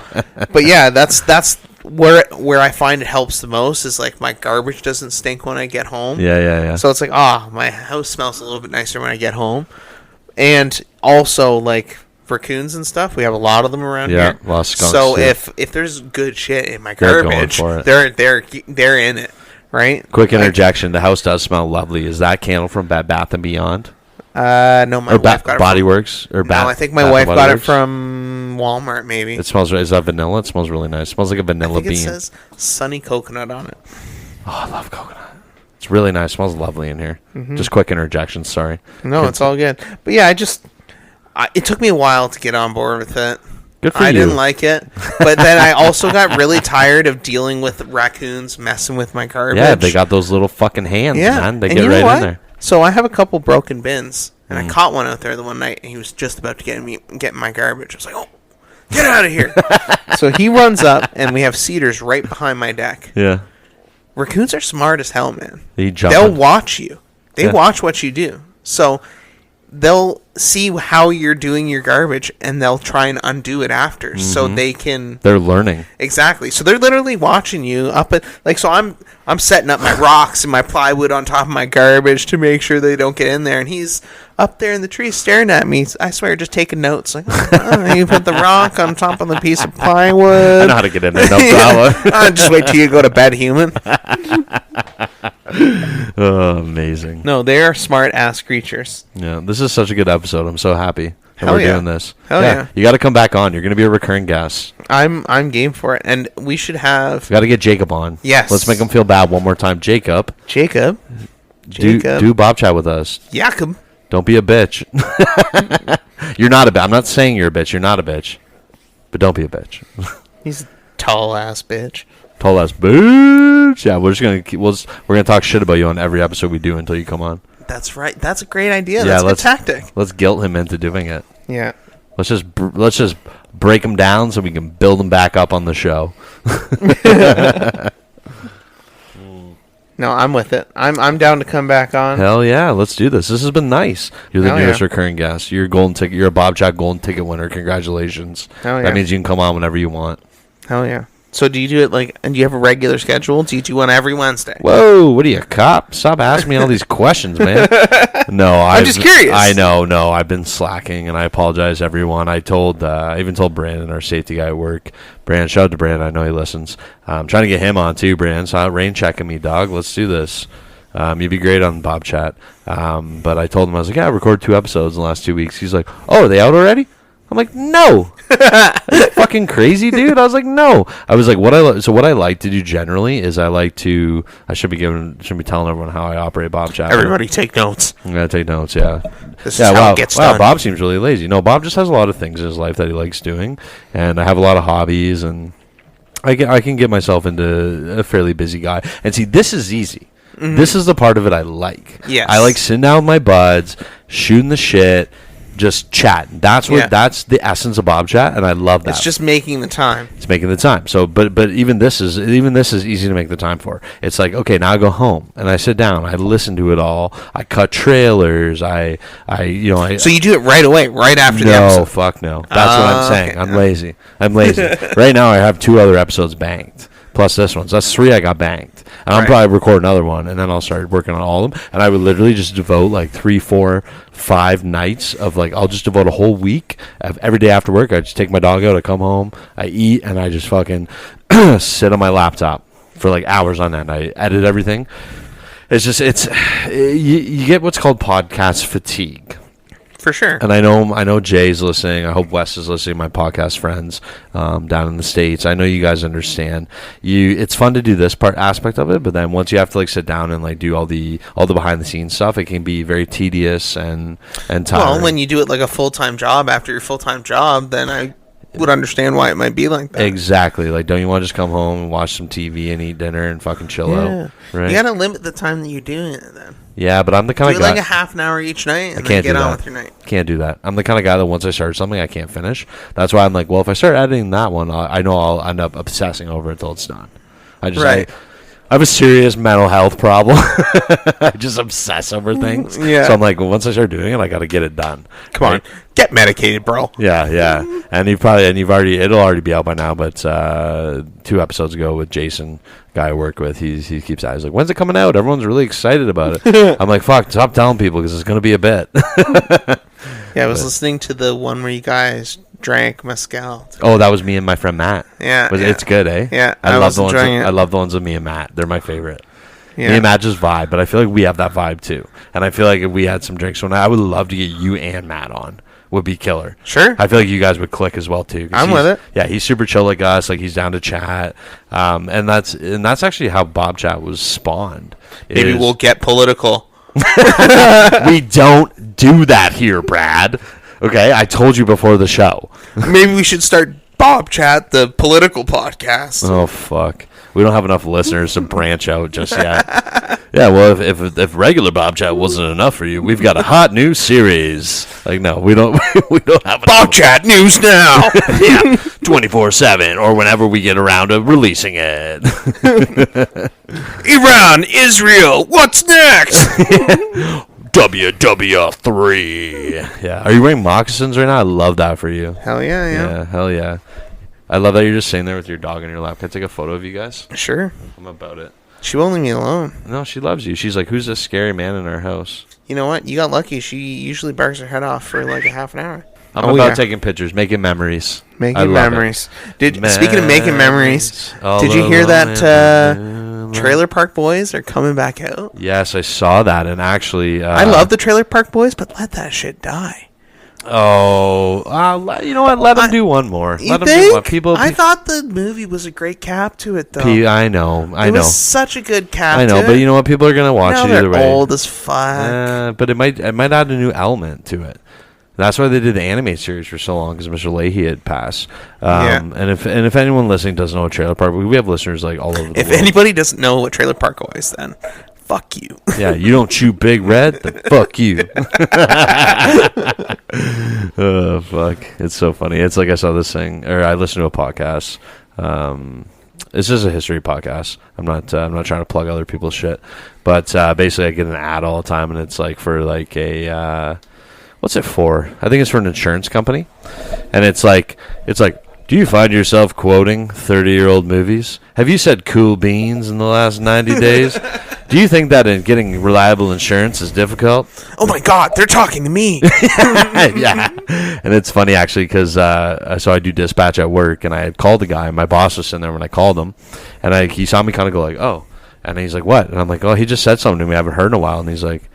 but yeah, that's where I find it helps the most is like my garbage doesn't stink when I get home. Yeah. So it's like, my house smells a little bit nicer when I get home. And also like Racoons and stuff, we have a lot of them around here. A lot of skunks so too. if there's good shit in my garbage, they're in it, right? Quick interjection: the house does smell lovely. Is that candle from Bed Bath and Beyond? No, my wife got it Body Works or Bath. No, I think my wife got it from Walmart. Maybe it smells. Is that vanilla? It smells really nice. It smells like a vanilla bean. It says sunny coconut on it. Oh, I love coconut. It's really nice. It smells lovely in here. Mm-hmm. Just quick interjection. Sorry. No, it's all good. But yeah, it took me a while to get on board with it. Good for you. I didn't like it, but then I also got really tired of dealing with raccoons messing with my garbage. Yeah, they got those little fucking hands, man. They get right in there. So I have a couple broken bins, and I caught one out there the one night, and he was just about to get in my garbage. I was like, "Oh, get out of here!" So he runs up, and we have cedars right behind my deck. Yeah, raccoons are smart as hell, man. They'll watch you. They watch what you do. So they'll see how you're doing your garbage, and they'll try and undo it after, so they're learning. Exactly. So they're literally watching you up at so I'm setting up my rocks and my plywood on top of my garbage to make sure they don't get in there, and he's up there in the tree staring at me. I swear, just taking notes. Like, you put the rock on top of the piece of plywood. I know how to get in there. No problem. Just wait till you go to bed, human. Oh, amazing. No, they are smart ass creatures. Yeah, this is such a good episode. I'm so happy that we're doing this. Hell yeah. You got to come back on. You're going to be a recurring guest. I'm game for it, and we should have. We got to get Jacob on. Yes. Let's make him feel bad one more time. Jacob. Do Bobchat with us. Jacob. Don't be a bitch. You're not a bitch. I'm not saying you're a bitch. You're not a bitch. But don't be a bitch. He's a tall ass bitch. Tall ass bitch. Yeah, we're gonna talk shit about you on every episode we do until you come on. That's right. That's a great idea. That's a good tactic. Let's guilt him into doing it. Yeah. Let's just break him down so we can build him back up on the show. No, I'm with it. I'm down to come back on. Hell yeah, let's do this. This has been nice. You're the newest recurring guest. You're a golden ticket. You're a Bobchat golden ticket winner. Congratulations. Hell yeah. That means you can come on whenever you want. Hell yeah. So do you do it and do you have a regular schedule? Do you do one every Wednesday? Whoa, what are you, a cop? Stop asking me all these questions, man. No, I'm just curious. I know, I've been slacking, and I apologize, everyone. I even told Brandon, our safety guy at work. Brandon, shout out to Brandon. I know he listens. I'm trying to get him on too, Brandon. So rain checking me, dog. Let's do this. You'd be great on Bobchat. But I told him, I was like, yeah, I recorded 2 episodes in the last 2 weeks. He's like, oh, are they out already? I'm like, no. Fucking crazy, dude. I was like, no. I was like, what I like to do generally is I should be telling everyone how I operate Bobchat. Everybody take notes. I'm gonna take notes. Yeah. This is how it gets done. Bob seems really lazy. No, Bob just has a lot of things in his life that he likes doing, and I have a lot of hobbies, and I can get myself into a fairly busy guy. And see, this is easy. Mm-hmm. This is the part of it I like. Yes. I like sitting down with my buds, shooting the shit, just chatting. That's the essence of Bobchat, and I love that. It's just making the time. It's making the time. So, but even this is easy to make the time for. It's like, okay, now I go home and I sit down. I listen to it all. I cut trailers. So you do it right away, right after the episode. No, fuck no. That's what I'm saying. Okay. I'm lazy. Right now, I have 2 other episodes banked. Plus this one. So that's 3 I got banked. And I'll probably record another one, and then I'll start working on all of them. And I would literally just devote like 3, 4, 5 nights of like, I'll just devote a whole week of every day after work. I just take my dog out, I come home, I eat, and I just fucking sit on my laptop for like hours on end. I edit everything. It's just, you get what's called podcast fatigue. For sure. And I know Jay's listening. I hope Wes is listening, my podcast friends down in the States. I know you guys understand. It's fun to do this aspect of it, but then once you have to like sit down and like do all the behind the scenes stuff, it can be very tedious and tiring. Well, when you do it like a full-time job after your full-time job, then I would understand why it might be like that. Exactly. Like, don't you want to just come home and watch some TV and eat dinner and fucking chill out? Right? You got to limit the time that you're doing it then. Yeah, but I'm the kind of guy. Do like a half an hour each night and then get on with your night. Can't do that. I'm the kind of guy that once I start something, I can't finish. That's why I'm like, well, if I start editing that one, I know I'll end up obsessing over it till it's done. I have a serious mental health problem. I just obsess over things. Yeah. So I'm like, well, once I start doing it, I got to get it done. Come on, get medicated, bro. Yeah. And it'll already be out by now. But 2 episodes ago with Jason, guy I work with, he keeps asking, like, when's it coming out? Everyone's really excited about it. I'm like, fuck, stop telling people because it's gonna be a bit. Yeah, I was listening to the one where you guys drank mezcal. Oh, that was me and my friend Matt. Yeah, It's good, eh? Yeah, I love the ones with me and Matt. They're my favorite. Yeah. Me and Matt just vibe, but I feel like we have that vibe too. And I feel like if we had some drinks one night, I would love to get you and Matt on. Would be killer. Sure. I feel like you guys would click as well too. I'm with it. Yeah, he's super chill like us. Like he's down to chat. And that's actually how Bobchat was spawned. Maybe we'll get political. We don't do that here, Brad. Okay, I told you before the show. Maybe we should start Bobchat, the political podcast. Oh fuck, we don't have enough listeners to branch out just yet. Yeah, well, if regular Bobchat wasn't enough for you, we've got a hot new series. Like, no, we don't have enough. Bobchat news now. Yeah, 24/7 or whenever we get around to releasing it. Iran, Israel, what's next? WW3. Yeah. Are you wearing moccasins right now? I love that for you. Hell yeah, Yeah, hell yeah. I love that you're just sitting there with your dog in your lap. Can I take a photo of you guys? Sure. I'm about it. She won't leave me alone. No, she loves you. She's like, who's this scary man in our house? You know what? You got lucky. She usually barks her head off for like a half an hour. I'm about taking pictures, making memories. Making memories. Speaking of making memories, did you hear that Trailer Park Boys are coming back out? Yes, I saw that, and actually... I love the Trailer Park Boys, but let that shit die. Oh, you know what? Let them do one more. You think? I thought the movie was a great cap to it, though. I know. It was such a good cap. I know, but you know what? People are gonna watch it either way. They're old as fuck. But it might add a new element to it. That's why they did the anime series for so long, because Mr. Leahy had passed. And if anyone listening doesn't know what Trailer Park, we have listeners like all over the world. If anybody doesn't know what Trailer Park is, then fuck you. Yeah, you don't chew Big Red, then fuck you. Oh fuck, it's so funny. It's like I saw this thing, or I listened to a podcast. It's just a history podcast. I'm not trying to plug other people's shit, but basically I get an ad all the time, and it's like for like a. What's it for? I think it's for an insurance company. And it's like, do you find yourself quoting 30-year-old movies? Have you said cool beans in the last 90 days? Do you think that in getting reliable insurance is difficult? Oh my God, they're talking to me. Yeah. And it's funny actually because so I do dispatch at work, and I had called the guy. My boss was sitting there when I called him, and he saw me kind of go like, oh. And he's like, what? And I'm like, oh, he just said something to me I haven't heard in a while. And he's like,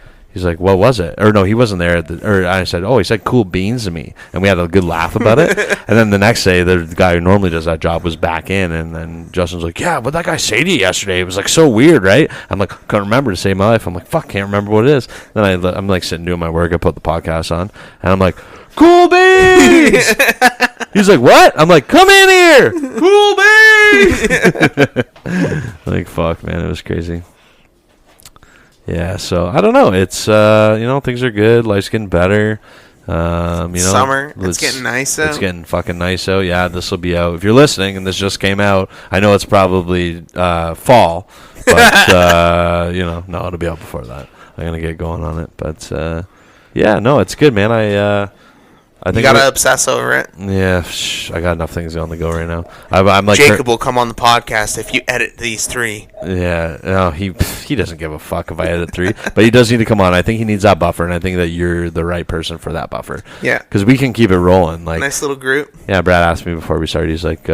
what was it? Or no, he wasn't there. Or I said, oh, he said cool beans to me. And we had a good laugh about it. And then the next day, the guy who normally does that job was back in. And then Justin's like, yeah, what'd that guy say to you yesterday? It was like so weird, right? I'm like, can't remember to save my life. I'm like, fuck, can't remember what it is. Then I'm like sitting doing my work. I put the podcast on. And I'm like, cool beans! He's like, what? I'm like, come in here! Cool beans! Like, fuck, man. It was crazy. Yeah, so I don't know. It's things are good. Life's getting better. Summer. It's getting nice out. It's getting fucking nice out. Yeah, this will be out. If you're listening and this just came out, I know it's probably fall, but no, it'll be out before that. I'm gonna get going on it, but yeah, no, it's good, man. I think you gotta obsess over it. Yeah, I got enough things on the go right now. I'm like Jacob will come on the podcast if you edit these 3. Yeah, no, he doesn't give a fuck if I edit 3, but he does need to come on. I think he needs that buffer, and I think that you're the right person for that buffer. Yeah, because we can keep it rolling. Like nice little group. Yeah, Brad asked me before we started. He's like,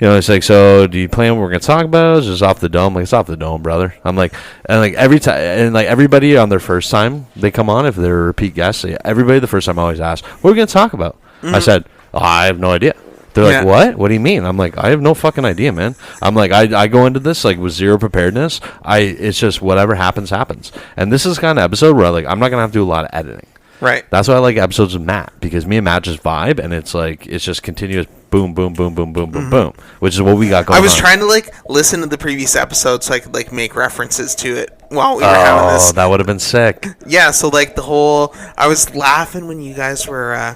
it's like, so do you plan what we're gonna talk about? It's just off the dome. Like, it's off the dome, brother. I'm like, and like every time, and like everybody on their first time they come on, if they're repeat guests, everybody the first time always asks, what are we gonna talk about? I said, I have no idea. They're like, what? What do you mean? I'm like, I have no fucking idea, man. I'm like, I go into this like with zero preparedness. It's just whatever happens. And this is kind of episode where I'm not gonna have to do a lot of editing. Right. That's why I like episodes with Matt, because me and Matt just vibe, and it's like it's just continuous boom, boom, boom, boom, boom, boom, boom, which is what we got going on. I was trying to listen to the previous episodes so I could make references to it while we were having this. Oh, that would have been sick. Yeah, so I was laughing when you guys were.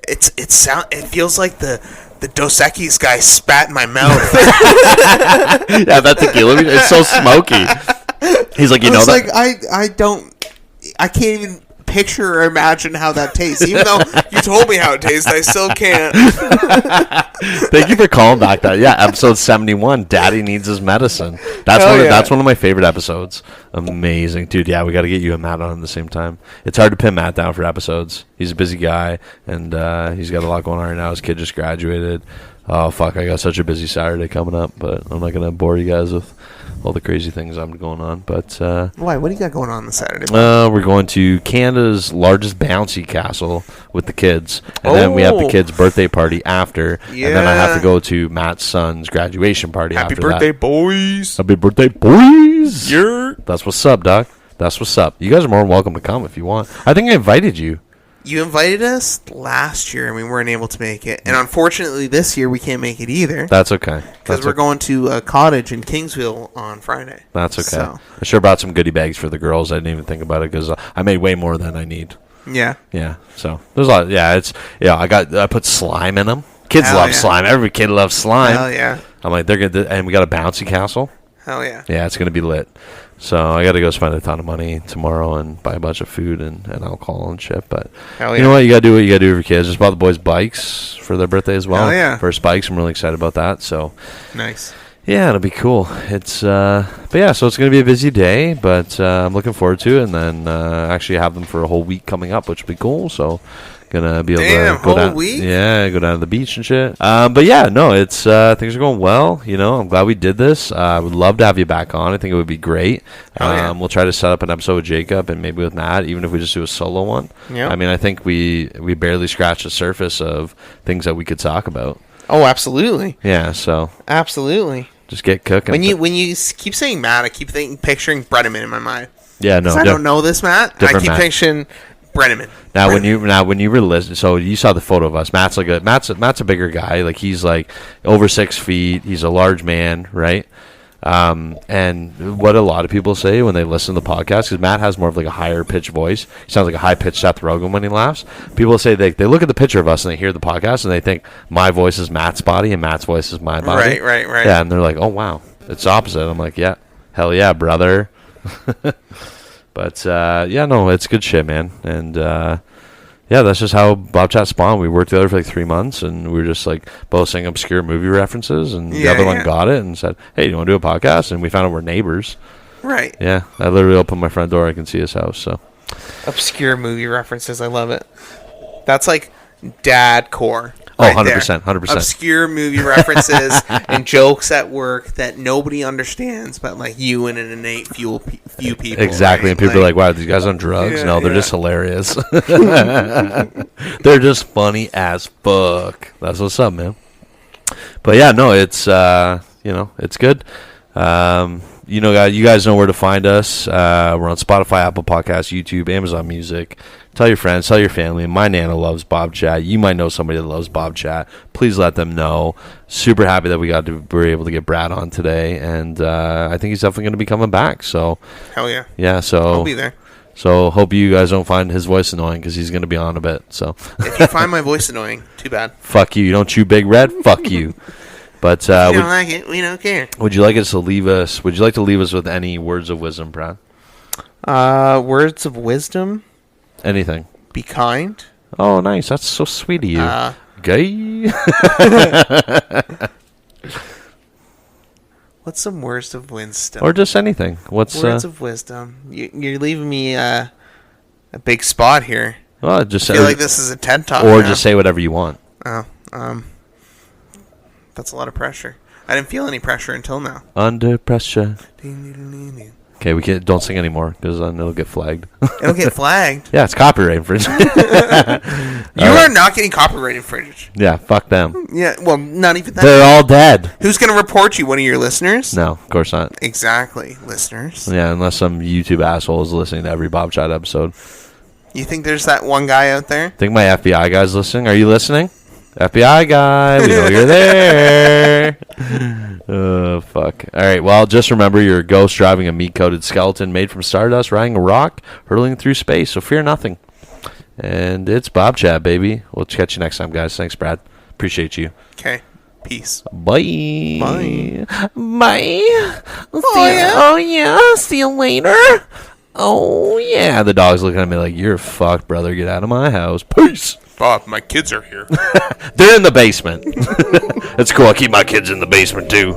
It feels like the Dos Equis guy spat in my mouth. Yeah, that tequila, it's so smoky. He's like, I can't even picture or imagine how that tastes. Even though you told me how it tastes, I still can't. Thank you for calling back that. Yeah, episode 71, Daddy Needs His Medicine. That's one of my favorite episodes. Amazing. Dude, yeah, we got to get you and Matt on at the same time. It's hard to pin Matt down for episodes. He's a busy guy, and he's got a lot going on right now. His kid just graduated. Oh, fuck, I got such a busy Saturday coming up, but I'm not going to bore you guys with all the crazy things I'm going on. But why? What do you got going on Saturday? We're going to Canada's largest bouncy castle with the kids, and then we have the kids' birthday party after, and then I have to go to Matt's son's graduation party. Happy after birthday, that. boys! Happy birthday, boys! Yeah, that's what's up, Doc. That's what's up. You guys are more than welcome to come if you want. I think I invited you. You invited us last year, and we weren't able to make it. And unfortunately, this year, we can't make it either. That's okay. Because we're going to a cottage in Kingsville on Friday. That's okay. So. I sure brought some goodie bags for the girls. I didn't even think about it because I made way more than I need. Yeah. Yeah. So there's a lot. Yeah. I put slime in them. Kids love slime. Every kid loves slime. Hell yeah. I'm like, they're good. And we got a bouncy castle. Hell yeah. Yeah, it's going to be lit. So I got to go spend a ton of money tomorrow and buy a bunch of food and alcohol and shit. But you know what? You got to do what you got to do for kids. Just bought the boys bikes for their birthday as well. Hell yeah. First bikes. I'm really excited about that. So nice. Yeah, it'll be cool. It's but yeah, so it's going to be a busy day, but I'm looking forward to it. And then actually have them for a whole week coming up, which will be cool. So gonna be able to go down. Week? Yeah, go down to the beach and shit. But yeah, no, it's things are going well. I'm glad we did this. I would love to have you back on. I think it would be great. We'll try to set up an episode with Jacob and maybe with Matt, even if we just do a solo one. Yeah. I mean, I think we barely scratched the surface of things that we could talk about. Oh, absolutely. Yeah. So absolutely. Just get cooking. When you keep saying Matt, I keep picturing Brenneman in my mind. Yeah, no. I don't know this Matt. I keep picturing Brenneman. Now when you were listening, so you saw the photo of us. Matt's a bigger guy. Like he's like over 6 feet. He's a large man, right? And what a lot of people say when they listen to the podcast, because Matt has more of like a higher pitched voice. He sounds like a high pitched Seth Rogen when he laughs. People say they look at the picture of us and they hear the podcast and they think my voice is Matt's body and Matt's voice is my body. Right. Yeah, and they're like, oh wow, it's opposite. I'm like, yeah, hell yeah, brother. But yeah, no, it's good shit, man. And yeah, that's just how Bobchat spawned. We worked together for like 3 months, and we were just like both saying obscure movie references, and the other one got it and said, hey, do you want to do a podcast? And we found out we're neighbors. Right. Yeah, I literally opened my front door. I can see his house. So obscure movie references. I love it. That's like dad core. Oh, 100%, 100%. Obscure movie references and jokes at work that nobody understands, but like you and an innate few people. Exactly, right? and people are like, wow, are these guys on drugs? Yeah, No, they're yeah. just hilarious. They're just funny as fuck. That's what's up, man. But yeah, no, it's it's good. You guys know where to find us. We're on Spotify, Apple Podcasts, YouTube, Amazon Music. Tell your friends, tell your family. My Nana loves Bobchat. You might know somebody that loves Bobchat. Please let them know. Super happy that we were able to get Brad on today, and I think he's definitely going to be coming back. So hell yeah, yeah. So I'll be there. So hope you guys don't find his voice annoying because he's going to be on a bit. So if you find my voice annoying, too bad. Fuck you. You don't chew Big Red. Fuck you. But if you don't like it, we don't care. Would you like to leave us with any words of wisdom, Brad? Words of wisdom. Anything. Be kind. Oh, nice. That's so sweet of you. Gay. What's some words of wisdom? Or just anything. What's words of wisdom? You're leaving me a big spot here. Well, just I feel like this is a TED Talk. Or now. just say whatever you want. Oh, that's a lot of pressure. I didn't feel any pressure until now. Under pressure. Okay, don't sing anymore because it'll get flagged. It'll get flagged. Yeah, it's copyright infringement. You are not getting copyright infringed. Yeah, fuck them. Yeah, well, not even that. They're all dead. Who's going to report you? One of your listeners? No, of course not. Exactly, listeners. Yeah, unless some YouTube asshole is listening to every Bobchat episode. You think there's that one guy out there? Think my FBI guy's listening? Are you listening? FBI guy, we know you're there. Oh, fuck. All right, well, just remember you're a ghost driving a meat-coated skeleton made from stardust, riding a rock, hurtling through space, so fear nothing. And it's Bobchat, baby. We'll catch you next time, guys. Thanks, Brad. Appreciate you. Okay. Peace. Bye. Bye. Bye. Oh, yeah. See you later. Oh, yeah. The dog's looking at me like, you're fucked, brother. Get out of my house. Peace. Bob, my kids are here. They're in the basement. It's cool. I keep my kids in the basement, too.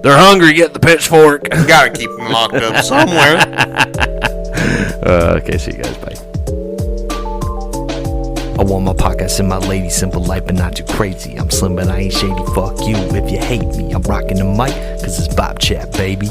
They're hungry. Get the pitchfork. Gotta keep them locked up somewhere. Okay, see you guys. Bye. I want my podcast and my lady, simple life but not too crazy. I'm slim but I ain't shady, fuck you if you hate me. I'm rocking the mic cause it's Bobchat, baby.